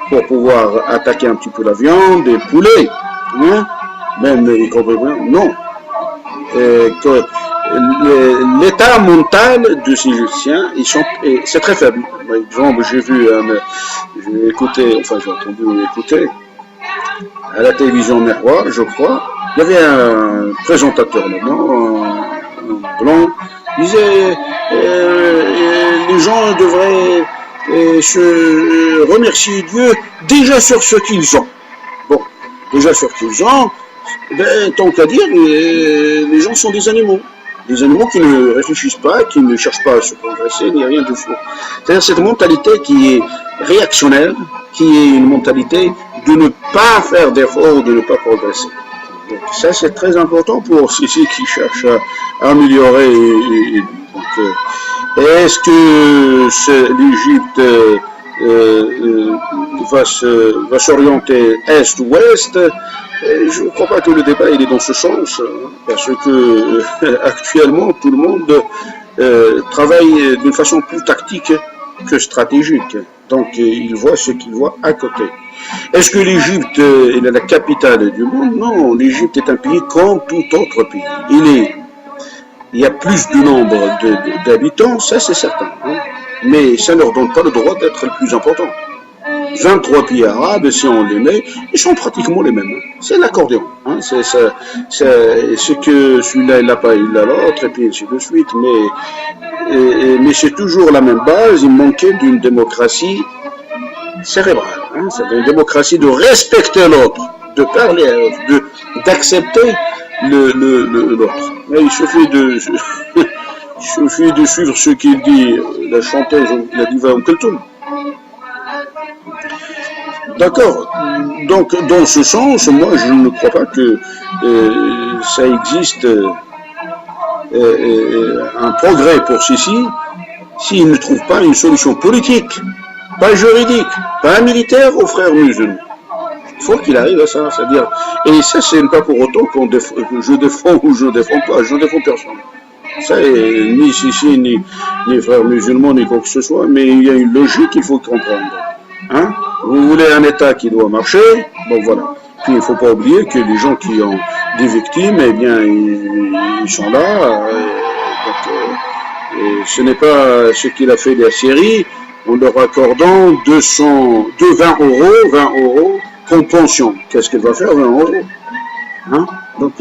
pour pouvoir attaquer un petit peu la viande, des poulets, hein, même y compris, non. L'état mental de ces Égyptiens, c'est très faible. Par exemple, j'ai entendu écouter à la télévision Merwa, je crois, il y avait un présentateur là-dedans, un blanc. Il disait les gens devraient se remercier Dieu déjà sur ce qu'ils ont. Bon, déjà sur ce qu'ils ont, ben, tant qu'à dire, les gens sont des animaux. Des animaux qui ne réfléchissent pas, qui ne cherchent pas à se progresser, ni rien de faux. C'est-à-dire cette mentalité qui est réactionnaire, qui est une mentalité de ne pas faire d'efforts, de ne pas progresser. Donc ça c'est très important pour ceux qui cherchent à améliorer. Donc, est-ce que l'Égypte va s'orienter est ou ouest? Je ne crois pas que le débat il est dans ce sens, hein, parce que actuellement tout le monde travaille d'une façon plus tactique que stratégique. Donc il voit ce qu'il voit à côté. Est-ce que l'Égypte est la capitale du monde? Non, l'Égypte est un pays comme tout autre pays. il y a plus de nombre d'habitants, ça c'est certain. Hein. Mais ça ne leur donne pas le droit d'être le plus important. 23 pays arabes, si on les met, ils sont pratiquement les mêmes. Hein. C'est l'accordéon. Hein. C'est ce que celui-là il n'a pas, il a l'autre, et puis ainsi de suite. Mais c'est toujours la même base. Il manquait d'une démocratie cérébrale. Hein. C'est une démocratie de respecter l'autre, de parler à l'autre, d'accepter l'autre. Il suffit de suivre ce qu'il dit la chanteuse, la diva Kulthum. D'accord. Donc, dans ce sens, moi, je ne crois pas que ça existe un progrès pour Sisi s'il ne trouve pas une solution politique, pas juridique, pas militaire aux frères musulmans. Il faut qu'il arrive à ça, c'est-à-dire, et ça, c'est pas pour autant que je défends ou je ne défends pas, je ne défends personne. Ça, ni Sisi, ni les frères musulmans, ni quoi que ce soit, mais il y a une logique qu'il faut comprendre. Hein? Vous voulez un État qui doit marcher, bon voilà. Puis il ne faut pas oublier que les gens qui ont des victimes, eh bien, ils sont là. Et ce n'est pas ce qu'il a fait de la Syrie, en leur accordant 20 euros comme pension. Qu'est-ce qu'il va faire 20 euros? Hein? Donc,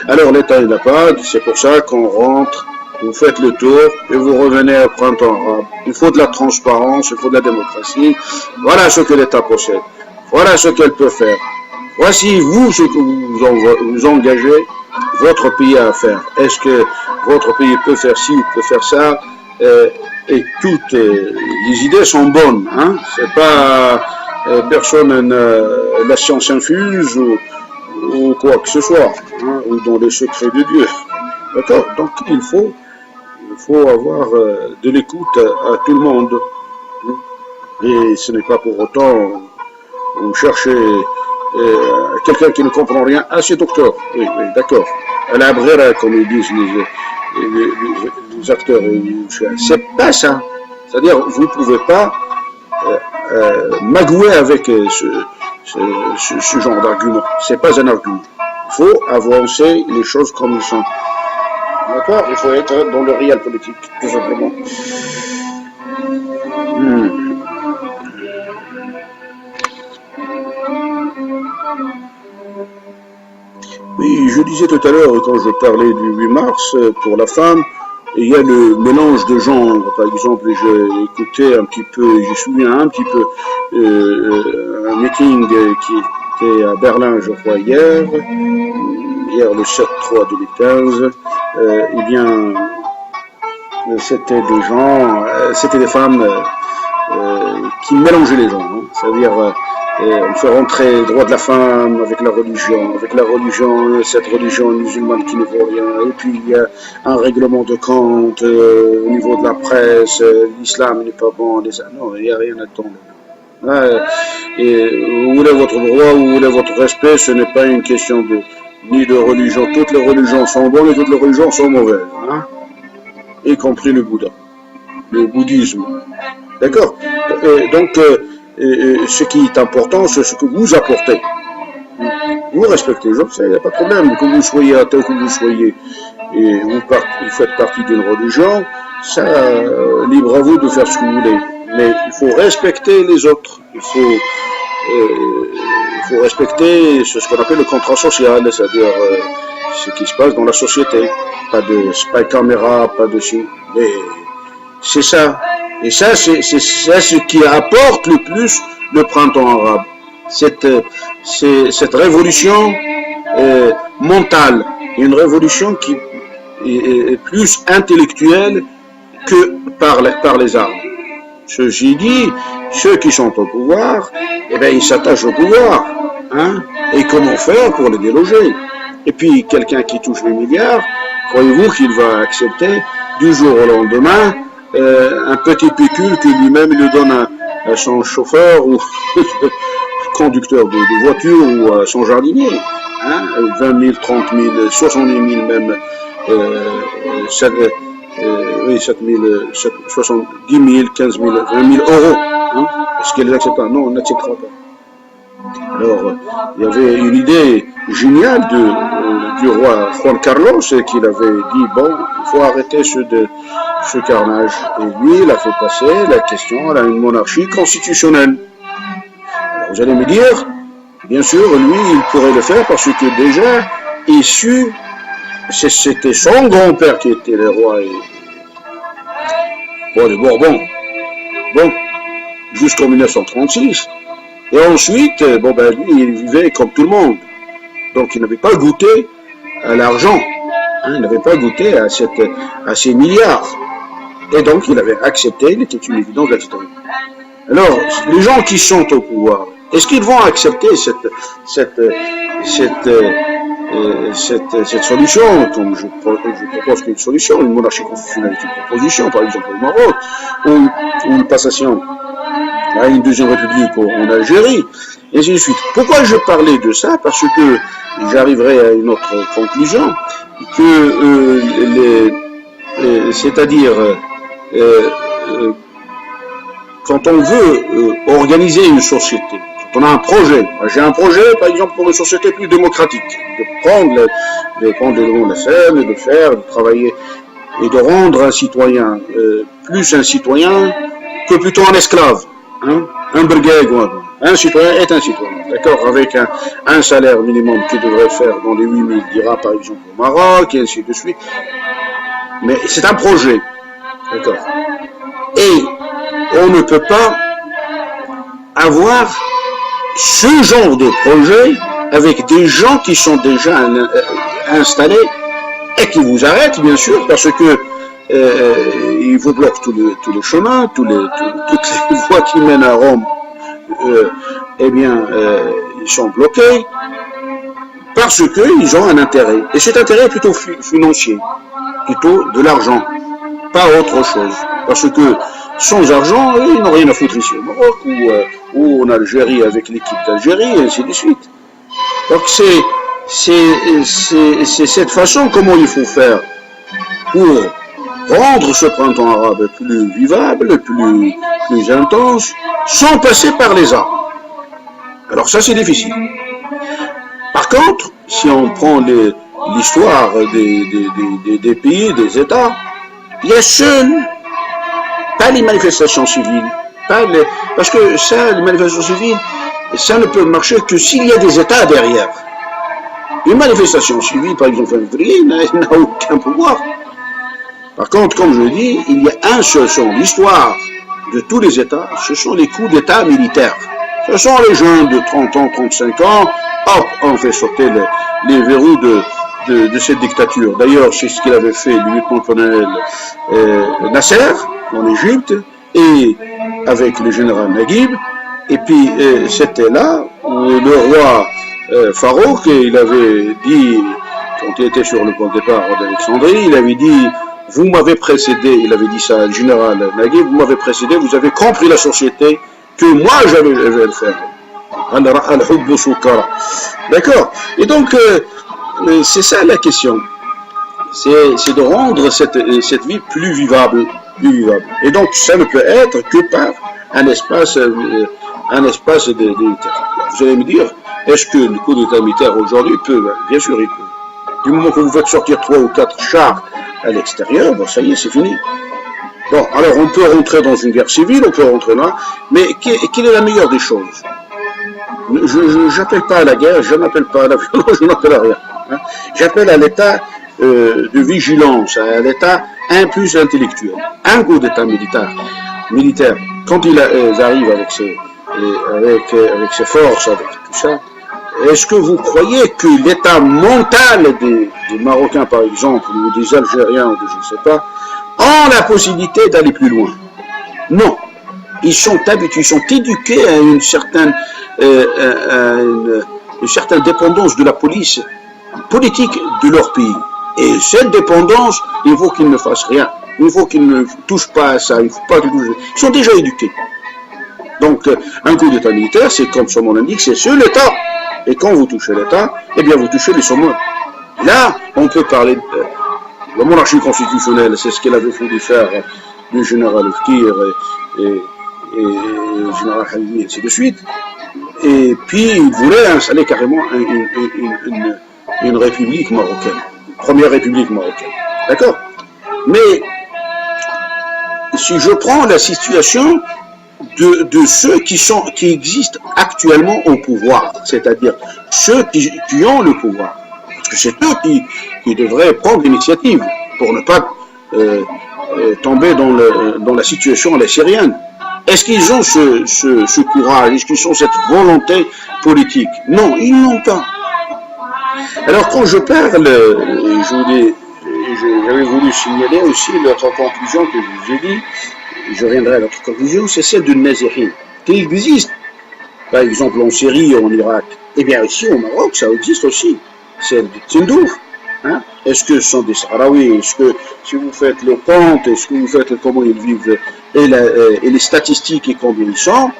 alors l'État il n'a pas, c'est pour ça qu'on rentre. Vous faites le tour et vous revenez au printemps arabe. Il faut de la transparence, il faut de la démocratie. Voilà ce que l'État possède. Voilà ce qu'elle peut faire. Voici vous ce que vous engagez votre pays à faire. Est-ce que votre pays peut faire ci ou peut faire ça? Et toutes les idées sont bonnes. Hein? C'est pas personne la science infuse ou quoi que ce soit, hein? Ou dans les secrets de Dieu. D'accord? Donc il faut avoir de l'écoute à tout le monde. Et ce n'est pas pour autant chercher quelqu'un qui ne comprend rien. Ah, c'est docteur. Oui, d'accord. La brera, comme ils disent les acteurs. C'est pas ça. C'est-à-dire, vous ne pouvez pas magouer avec ce genre d'argument. C'est pas un argument. Il faut avancer les choses comme elles sont. D'accord? Il faut être dans le réel politique, tout simplement. Oui, je disais tout à l'heure, quand je parlais du 8 mars, pour la femme, il y a le mélange de genres. Par exemple, j'ai écouté un petit peu, j'ai suivi un petit peu un meeting qui était à Berlin, je crois, hier le 7/3/2015, eh bien, c'était des gens, c'était des femmes qui mélangeaient les gens, hein, c'est-à-dire on fait rentrer le droit de la femme avec la religion, cette religion musulmane qui ne vaut rien, et puis il y a un règlement de compte au niveau de la presse, l'islam n'est pas bon, non, il n'y a rien à attendre. Et vous voulez votre droit, vous voulez votre respect, ce n'est pas une question ni de religion. Toutes les religions sont bonnes et toutes les religions sont mauvaises, hein, y compris le Bouddha, le bouddhisme. D'accord? Donc, ce qui est important, c'est ce que vous apportez. Vous respectez les gens, il n'y a pas de problème. Que vous soyez athée, que vous soyez, et vous faites partie d'une religion, ça, libre à vous de faire ce que vous voulez. Mais il faut respecter les autres. Il faut respecter ce qu'on appelle le contrat social, c'est-à-dire ce qui se passe dans la société. Pas de spy caméra, pas de ci. Mais c'est ça. Et ça, c'est ce qui apporte le plus le printemps arabe. Cette révolution mentale, une révolution qui est plus intellectuelle que par les armes. Ceci dit, ceux qui sont au pouvoir, eh bien, ils s'attachent au pouvoir, hein. Et comment faire pour les déloger? Et puis, quelqu'un qui touche les milliards, croyez-vous qu'il va accepter du jour au lendemain un petit pécule que lui-même lui donne à son chauffeur ou conducteur de voiture ou à son jardinier, hein, 20 000, 30 000, 70 000 même, 7 000, 70 000, 15 000, 20 000 euros. Hein. Est-ce qu'elle les accepte? Non, on n'acceptera pas. Alors, il y avait une idée géniale du roi Juan Carlos qu'il avait dit, bon, il faut arrêter ce carnage. Et lui, il a fait passer la question à une monarchie constitutionnelle. Alors, vous allez me dire, bien sûr, lui, il pourrait le faire parce que déjà, issu, c'était son grand-père qui était le roi de Bourbon. Bon, jusqu'en 1936. Et ensuite, lui, il vivait comme tout le monde. Donc, il n'avait pas goûté à l'argent. Hein, il n'avait pas goûté à ces milliards. Et donc, il avait accepté, il était une évidence d'accepter. Alors, les gens qui sont au pouvoir, est-ce qu'ils vont accepter cette solution, comme je propose qu'une solution, une monarchie constitutionnelle est une proposition, par exemple au Maroc, ou une passation à une deuxième république en Algérie, et ainsi de suite. Pourquoi je parlais de ça? Parce que j'arriverai à une autre conclusion, que c'est-à-dire quand on veut organiser une société, quand on a un projet, j'ai un projet par exemple pour une société plus démocratique, de prendre le devant de la scène, de faire, de travailler et de rendre un citoyen plus un citoyen que plutôt un esclave. Hein? Un brigade, un citoyen est un citoyen, d'accord, avec un salaire minimum qui devrait faire dans les 8000 dirhams par exemple au Maroc, et ainsi de suite. Mais c'est un projet, d'accord. Et on ne peut pas avoir ce genre de projet avec des gens qui sont déjà installés et qui vous arrêtent, bien sûr, parce que ils vous bloquent tous les chemins, toutes les voies qui mènent à Rome, ils sont bloqués parce qu'ils ont un intérêt. Et cet intérêt est plutôt financier, plutôt de l'argent, pas autre chose. Parce que sans argent, ils n'ont rien à foutre ici au Maroc ou en Algérie avec l'équipe d'Algérie, et ainsi de suite. Donc c'est cette façon comment il faut faire pour rendre ce printemps arabe plus vivable, plus intense, sans passer par les armes. Alors ça c'est difficile. Par contre, si on prend l'histoire des pays, des États, il y a pas les manifestations civiles, parce que ça, les manifestations civiles, ça ne peut marcher que s'il y a des États derrière. Une manifestation civile, par exemple en février, n'a aucun pouvoir. Par contre, comme je dis, il y a un seul son. L'histoire de tous les États, ce sont les coups d'État militaires. Ce sont les jeunes de 30 ans, 35 ans, hop, on fait sauter les verrous de cette dictature. D'ailleurs, c'est ce qu'il avait fait le lieutenant-colonel Nasser en Égypte, et avec le général Naguib. Et puis, c'était là où le roi Farouk, il avait dit, quand il était sur le point de départ d'Alexandrie, il avait dit, vous m'avez précédé, il avait dit ça au général Naguib, vous m'avez précédé, vous avez compris la société que moi j'avais le faire. D'accord. Et donc, c'est ça la question. C'est de rendre cette vie plus vivable. Et donc, ça ne peut être que par un espace militaire. Vous allez me dire, est-ce que le coup d'État militaire aujourd'hui peut? Bien sûr, il peut. Du moment que vous faites sortir 3 ou 4 chars à l'extérieur, bon, ça y est, c'est fini. Bon, alors on peut rentrer dans une guerre civile, on peut rentrer là, mais quelle est la meilleure des choses? Je n'appelle pas à la guerre, je n'appelle pas à la violence, je n'appelle à rien. Hein. J'appelle à l'état de vigilance, à l'état plus intellectuel. Un coup d'État militaire, quand ils arrivent avec ses forces, avec tout ça, est-ce que vous croyez que l'état mental des Marocains, par exemple, ou des Algériens, ou je ne sais pas, ont la possibilité d'aller plus loin? Non. Ils sont habitués, ils sont éduqués à une certaine dépendance de la police politique de leur pays. Et cette dépendance, il faut qu'ils ne fassent rien. Il faut qu'ils ne touchent pas à ça. Il faut pas qu'ils touchent. Ils sont déjà éduqués. Donc, un coup d'État militaire, c'est comme son nom l'indique, c'est sur l'État. Et quand vous touchez l'État, eh bien, vous touchez les sommets. Là, on peut parler de la monarchie constitutionnelle. C'est ce qu'elle avait voulu faire le général Oufkir et le général Halimi, et ainsi de suite. Et puis, il voulait installer carrément une république marocaine, une première république marocaine. D'accord? Mais, si je prends la situation de ceux qui existent actuellement au pouvoir, c'est-à-dire ceux qui ont le pouvoir, parce que c'est eux qui devraient prendre l'initiative pour ne pas tomber dans la situation algérienne. Est-ce qu'ils ont ce courage? Est-ce qu'ils ont cette volonté politique? Non, ils n'ont pas. Alors quand je parle, j'avais voulu signaler aussi l'autre conclusion que je vous ai dit, je reviendrai à l'autre conclusion, c'est celle du Nazirin, qui existe, par exemple en Syrie, en Irak, et bien ici au Maroc, ça existe aussi, c'est du Tindouf. Hein? Est-ce que ce sont des Sahraouis? Est-ce que si vous faites le compte, est-ce que vous faites comment ils vivent et les statistiques et combien ils sont,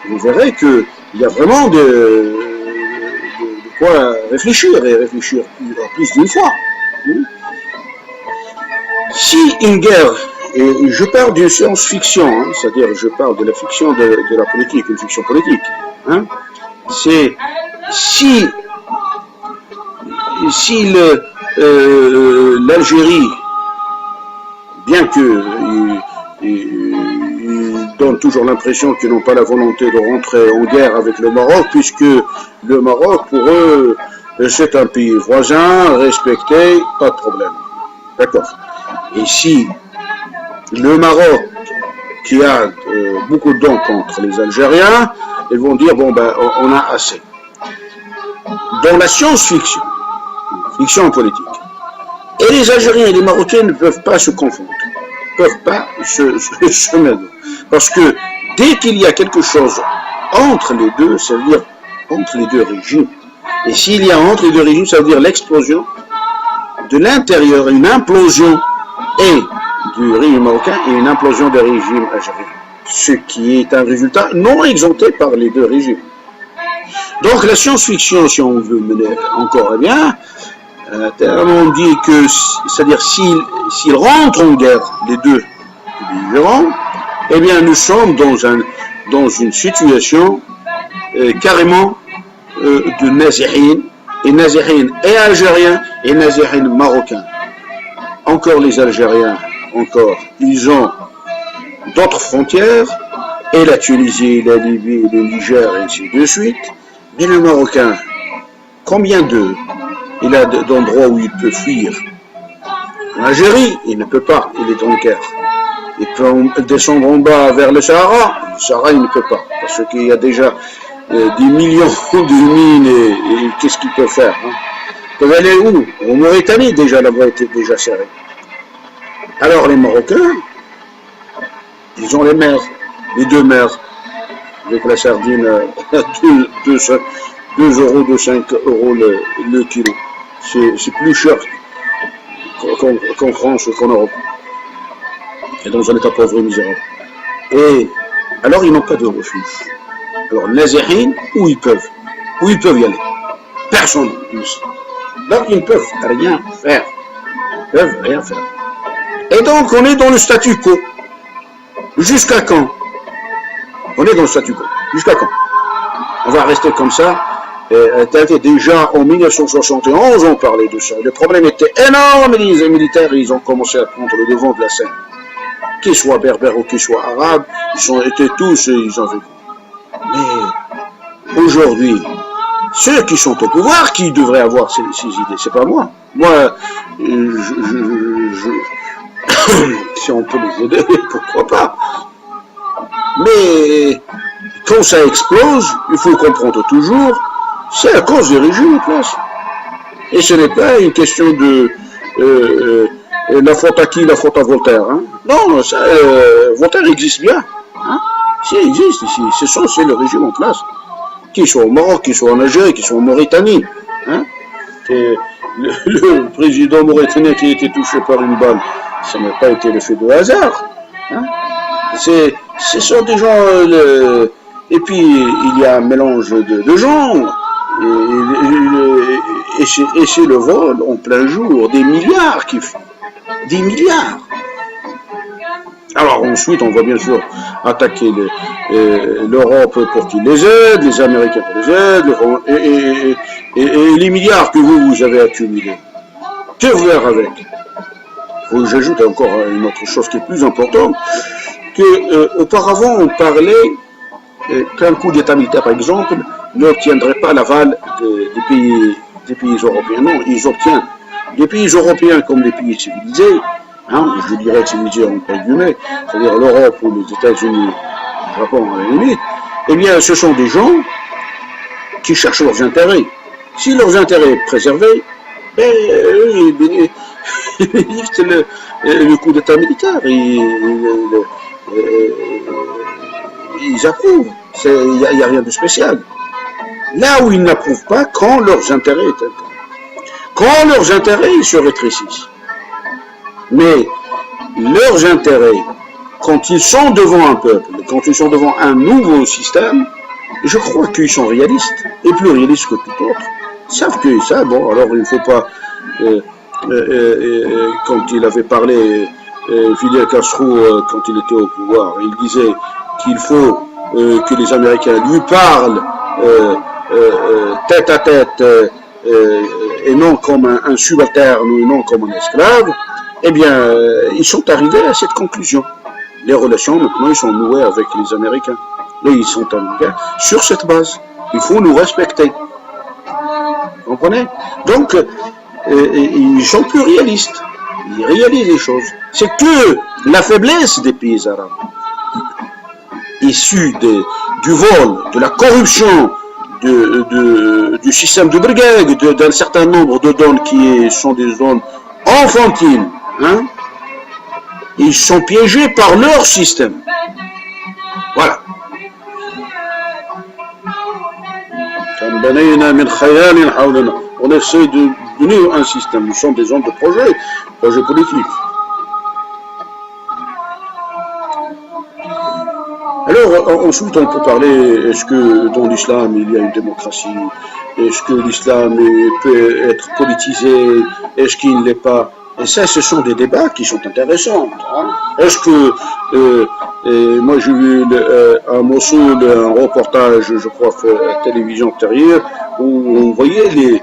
vous verrez qu'il y a vraiment de quoi réfléchir et réfléchir plus d'une fois. Si une guerre, et je parle d'une science-fiction, hein, c'est-à-dire je parle de la fiction de la politique, une fiction politique, hein, c'est si l'Algérie, bien qu'ils donnent toujours l'impression qu'ils n'ont pas la volonté de rentrer en guerre avec le Maroc, puisque le Maroc, pour eux, c'est un pays voisin, respecté, pas de problème. D'accord. Et si le Maroc, qui a beaucoup de dons contre les Algériens, ils vont dire, bon ben, on a assez. Dans la science-fiction, fiction politique, et les Algériens et les Marocains ne peuvent pas se confondre, ne peuvent pas se mêler. Parce que dès qu'il y a quelque chose entre les deux, ça veut dire entre les deux régimes. Et s'il y a entre les deux régimes, ça veut dire l'explosion de l'intérieur, une implosion et du régime marocain et une implosion du régime algérien. Ce qui est un résultat non exempté par les deux régimes. Donc la science-fiction, si on veut mener encore bien, on dit que, c'est-à-dire s'ils rentrent en guerre, les deux belligérants, eh bien nous sommes dans une situation carrément de Nazirin, et algériens et Nazirin marocains. Encore les Algériens, ils ont d'autres frontières, et la Tunisie, la Libye, le Niger, et ainsi de suite. Mais le Marocain, combien d'eux il a d'endroits où il peut fuir? En Algérie, il ne peut pas, il est en guerre. Il peut descendre en bas vers le Sahara, il ne peut pas, parce qu'il y a déjà des millions de mines, et qu'est-ce qu'il peut faire, hein? Ils peuvent aller où? En Mauritanie, déjà, là-bas était déjà serré. Alors les Marocains, ils ont les mers, les deux mers, avec la sardine à 2 euros, de 5 euros le kilo. C'est plus cher qu'en France ou qu'en Europe. Et dans un état pauvre et misérable. Et alors ils n'ont pas de refuge. Alors Nazirin, où ils peuvent y aller? Personne plus. Donc ils ne peuvent rien faire. Et donc on est dans le statu quo. Jusqu'à quand? On est dans le statu quo. Jusqu'à quand? On va rester comme ça. Déjà en 1971, on parlait de ça. Le problème était énorme, et les militaires, ils ont commencé à prendre le devant de la scène. Qu'ils soient berbères ou qu'ils soient arabes, étaient tous, ils ont vécu. Mais aujourd'hui, ceux qui sont au pouvoir, qui devraient avoir ces idées, c'est pas moi. Moi, si on peut les aider, pourquoi pas. Mais quand ça explose, il faut comprendre toujours, c'est à cause des régimes en place. Et ce n'est pas une question de la faute à qui, la faute à Voltaire. Hein. Non, ça, Voltaire existe bien. Hein. Si, il existe ici. C'est le régime en place. Qu'il soit au Maroc, qu'il soit en Algérie, qu'il soit en Mauritanie. Hein. Le président mauritanien qui a été touché par une balle, ça n'a pas été le fait de hasard. Hein. Ce sont des gens... et puis, il y a un mélange de gens. Et c'est le vol en plein jour, des milliards qui font. Des milliards. Alors ensuite, on va bien sûr attaquer l'Europe pour qu'ils les aident, les Américains pour les aider, et les milliards que vous avez accumulés. Que faire avec? J'ajoute encore une autre chose qui est plus importante, que auparavant on parlait qu'un coup d'État militaire, par exemple, n'obtiendrait pas l'aval des pays européens. Non, ils obtiennent. Les pays européens comme les pays civilisés, hein, je dirais civilisés entre guillemets, c'est-à-dire l'Europe ou les États-Unis, le Japon à la limite, eh bien ce sont des gens qui cherchent leurs intérêts. Si leurs intérêts sont préservés, ben, ils bénéficient le coup d'État militaire. Ils approuvent. Il n'y a rien de spécial. Là où ils n'approuvent pas, quand leurs intérêts sont atteints. Quand leurs intérêts, ils se rétrécissent. Mais leurs intérêts, quand ils sont devant un peuple, quand ils sont devant un nouveau système, je crois qu'ils sont réalistes, et plus réalistes que tout autre. Ils savent que ça, bon, alors il ne faut pas, quand il avait parlé, Fidel Castro, quand il était au pouvoir, il disait qu'il faut que les Américains lui parlent tête à tête, et non comme un subalterne ou non comme un esclave. Eh bien, ils sont arrivés à cette conclusion. Les relations, maintenant, ils sont nouées avec les Américains. Et ils sont américains sur cette base. Il faut nous respecter. Vous comprenez? Donc, ils sont plus réalistes. Ils réalisent les choses. C'est que la faiblesse des pays arabes, issue du vol, de la corruption, du système de brigade, d'un certain nombre de zones qui sont des zones enfantines, hein, ils sont piégés par leur système. Voilà. On essaie de donner un système. Nous sommes des zones de projet politique. Alors, ensuite, on peut parler, est-ce que dans l'islam, il y a une démocratie? Est-ce que l'islam peut être politisé? Est-ce qu'il ne l'est pas? Et ça, ce sont des débats qui sont intéressants. Hein? Est-ce que, moi j'ai vu à Mossoul un reportage, je crois, à la télévision extérieure, où on voyait les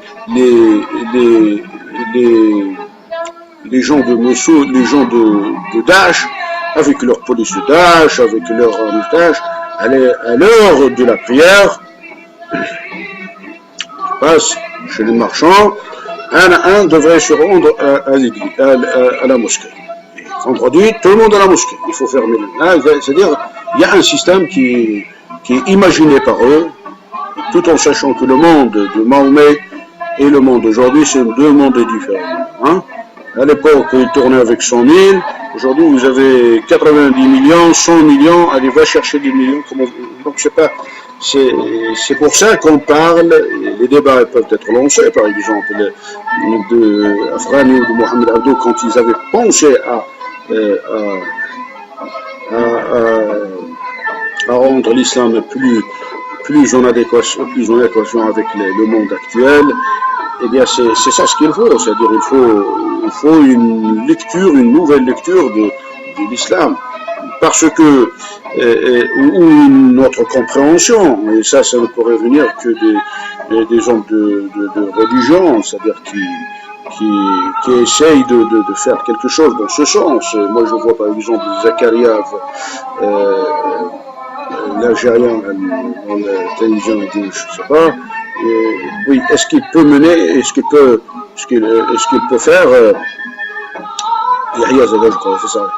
gens de Mossoul, les gens de Daesh, avec leur police de Daesh, avec leur moustache, à l'heure de la prière, ils passent chez les marchands, un devrait se rendre à la mosquée. Et vendredi, tout le monde à la mosquée. Il faut fermer le... C'est-à-dire, il y a un système qui est imaginé par eux, tout en sachant que le monde de Mahomet et le monde d'aujourd'hui, c'est deux mondes différents. Hein? À l'époque, ils tournaient avec 100 000. Aujourd'hui, vous avez 90 millions, 100 millions. Allez, va chercher des millions. Donc, je sais pas. C'est pour ça qu'on parle. Les débats peuvent être lancés, par exemple, de Afghani ou de Mohamed Abdou, quand ils avaient pensé à rendre l'islam plus en adéquation avec le monde actuel. Eh bien, c'est ça ce qu'il faut. C'est-à-dire, il faut une lecture, une nouvelle lecture de l'islam. Parce que, ou une autre compréhension, et ça ne pourrait venir que des hommes de religion, c'est-à-dire qui essayent de faire quelque chose dans ce sens. Moi, je vois par exemple Zakaria, l'Algérien, dans la télévision, je ne sais pas. Oui, est-ce qu'il peut mener, est-ce qu'il peut faire, Yahya Zada, je crois, c'est ça.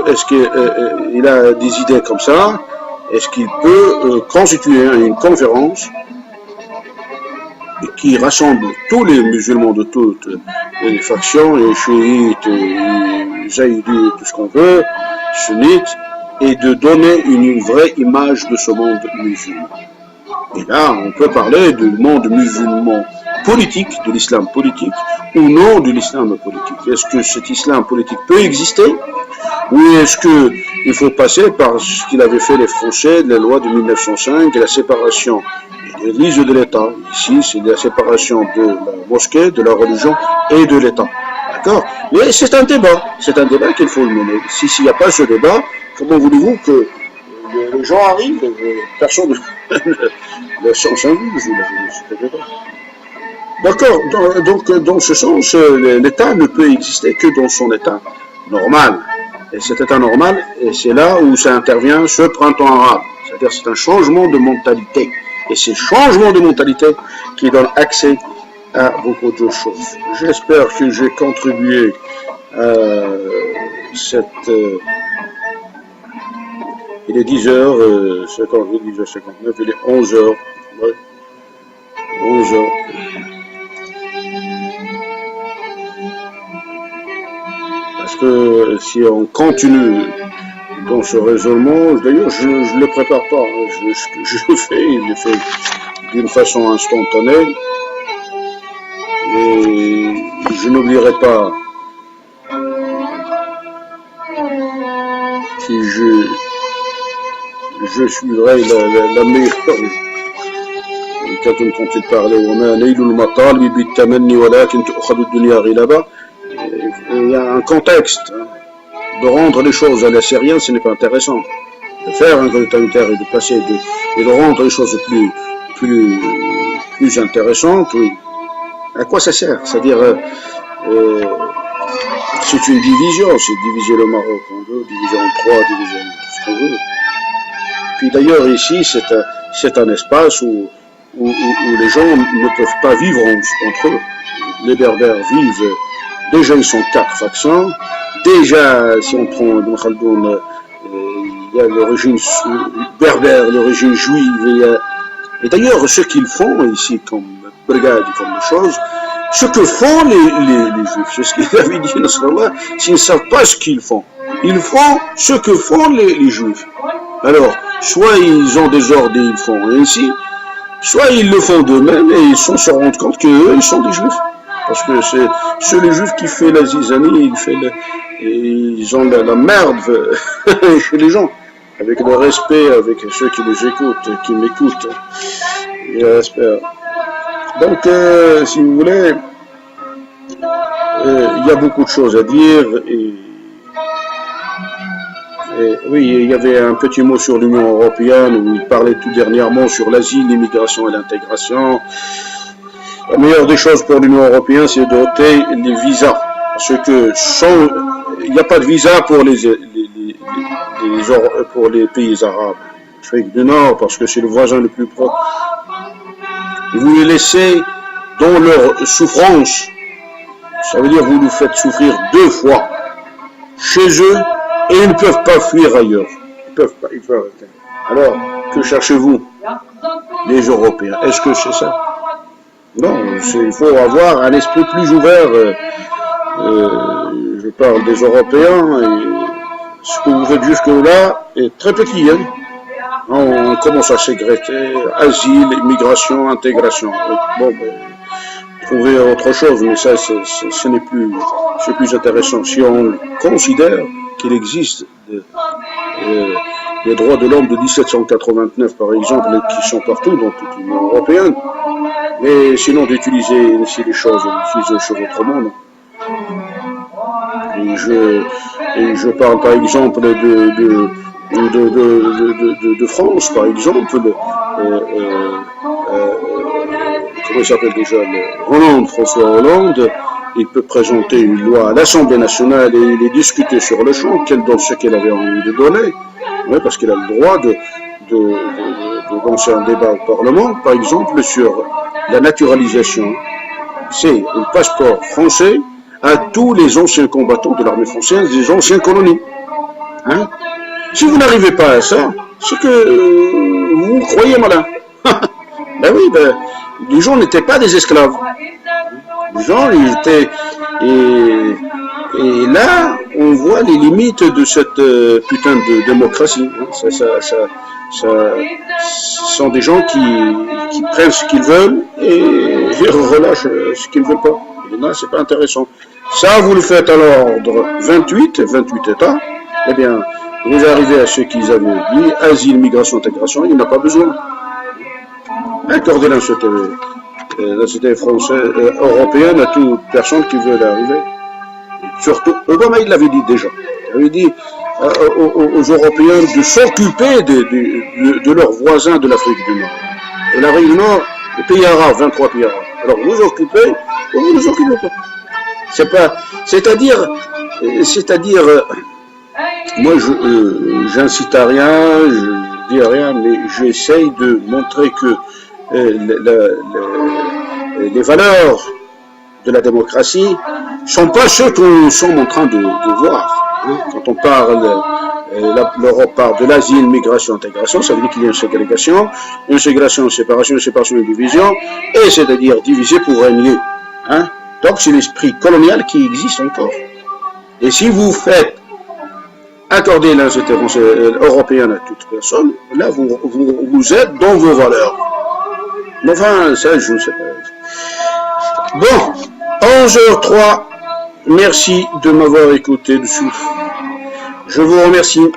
Est-ce qu'il a des idées comme ça? Est-ce qu'il peut constituer une conférence qui rassemble tous les musulmans de toutes les factions, les chiites, les zaïdites, tout ce qu'on veut, sunnites, et de donner une vraie image de ce monde musulman? Et là, on peut parler du monde musulman politique, de l'islam politique, ou non de l'islam politique. Est-ce que cet islam politique peut exister? Ou est-ce qu'il faut passer par ce qu'il avait fait les Français, la loi de 1905, et la séparation de l'Église et de l'État? Ici, c'est la séparation de la mosquée, de la religion et de l'État. D'accord? Mais c'est un débat qu'il faut le mener. S'il n'y a pas ce débat, comment voulez-vous que les gens arrivent, personne ne s'en juge, ce débat. D'accord, donc dans ce sens, l'État ne peut exister que dans son état normal. Et cet état normal, et c'est là où ça intervient ce printemps arabe. C'est-à-dire c'est un changement de mentalité. Et c'est ce changement de mentalité qui donne accès à beaucoup de choses. J'espère que j'ai contribué à cette... il est 10h59, il est 11h. Ouais, 11h. Parce que si on continue dans ce raisonnement, d'ailleurs je ne le prépare pas, je le fais d'une façon instantanée, et je n'oublierai pas si je suivrai la meilleure. Quand il parlait, il y a un contexte. De rendre les choses à la syrienne, ce n'est pas intéressant. De faire un totalitaire et de passer et de rendre les choses plus intéressantes, oui. À quoi ça sert? C'est-à-dire, c'est une division, c'est diviser le Maroc en deux, diviser en trois, diviser en tout ce qu'on veut. Puis d'ailleurs, ici, c'est un espace où les gens ne peuvent pas vivre entre eux. Les Berbères vivent, déjà ils sont 4 factions. Déjà, si on prend Ibn Khaldoun, il y a l'origine berbère, l'origine juive, et d'ailleurs, ce qu'ils font ici, comme brigade, comme les choses, ce que font les juifs, c'est ce qu'il avait dit Nasrallah, s'ils ne savent pas ce qu'ils font. Ils font ce que font les juifs. Alors, soit ils ont des ordres et ils font ainsi, soit ils le font d'eux-mêmes et ils se rendent compte qu'eux, ils sont des juifs. Parce que c'est les juifs qui font la zizanie, ils ont la merde chez les gens, avec le respect, avec ceux qui les écoutent, qui m'écoutent, j'espère. Donc, si vous voulez, il y a beaucoup de choses à dire, et oui, il y avait un petit mot sur l'Union européenne, où il parlait tout dernièrement sur l'asile, l'immigration et l'intégration. La meilleure des choses pour l'Union européenne, c'est d'ôter les visas. Parce que il n'y a pas de visa pour les pays arabes. L'Afrique du Nord, parce que c'est le voisin le plus proche. Et vous les laissez dans leur souffrance. Ça veut dire que vous nous faites souffrir 2 fois. Chez eux, et ils ne peuvent pas fuir ailleurs. Ils peuvent pas, ils peuvent. Alors, que cherchez-vous, les Européens? Est-ce que c'est ça? Non, il faut avoir un esprit plus ouvert. Je parle des Européens, et ce que vous faites jusque-là est très petit. Hein. On commence à ségréter, asile, immigration, intégration. Bon, trouver autre chose, mais ça, ce n'est plus, c'est plus intéressant. Si on considère qu'il existe les droits de l'homme de 1789, par exemple, qui sont partout dans toute l'Union européenne, mais sinon d'utiliser ainsi les choses autrement, non. Et je parle par exemple de France, par exemple, comment il s'appelle déjà, François Hollande, il peut présenter une loi à l'Assemblée nationale et il est discuté sur le champ, dans ce qu'elle avait envie de donner, oui, parce qu'il a le droit de lancer un débat au Parlement, par exemple, sur la naturalisation. C'est un passeport français à tous les anciens combattants de l'armée française des anciennes colonies. Hein? Si vous n'arrivez pas à ça, c'est que vous croyez malin. Ben oui, les gens n'étaient pas des esclaves. Les gens, ils étaient... Et là, on voit les limites de cette putain de démocratie. Hein. Ce sont des gens qui prennent ce qu'ils veulent et relâchent ce qu'ils ne veulent pas. Et là, c'est pas intéressant. Ça, vous le faites à l'ordre 28 États. Eh bien, vous arrivez à ce qu'ils avaient dit, asile, migration, intégration, il n'y en a pas besoin. Accordez la société française, européenne à toute personne qui veut arriver. Surtout, Obama, il l'avait dit déjà. Il avait dit aux Européens de s'occuper de leurs voisins de l'Afrique du Nord. Et l'Afrique du Nord, les pays arabes, 23 pays arabes. Alors vous occupez, ou vous ne vous occupez pas. C'est-à-dire, moi, j'incite à rien, je dis à rien, mais j'essaye de montrer que les valeurs de la démocratie sont pas ceux qu'on sommes en train de voir. Hein. Quand on parle, l'Europe parle de l'asile, migration, intégration, ça veut dire qu'il y a une ségrégation, une séparation, une division, et c'est-à-dire diviser pour régner. Hein. Donc c'est l'esprit colonial qui existe encore. Et si vous faites accorder l'intervention européenne à toute personne, là vous êtes dans vos valeurs. Mais enfin, ça je ne sais pas. Bon, 11h03, merci de m'avoir écouté dessus. Je vous remercie.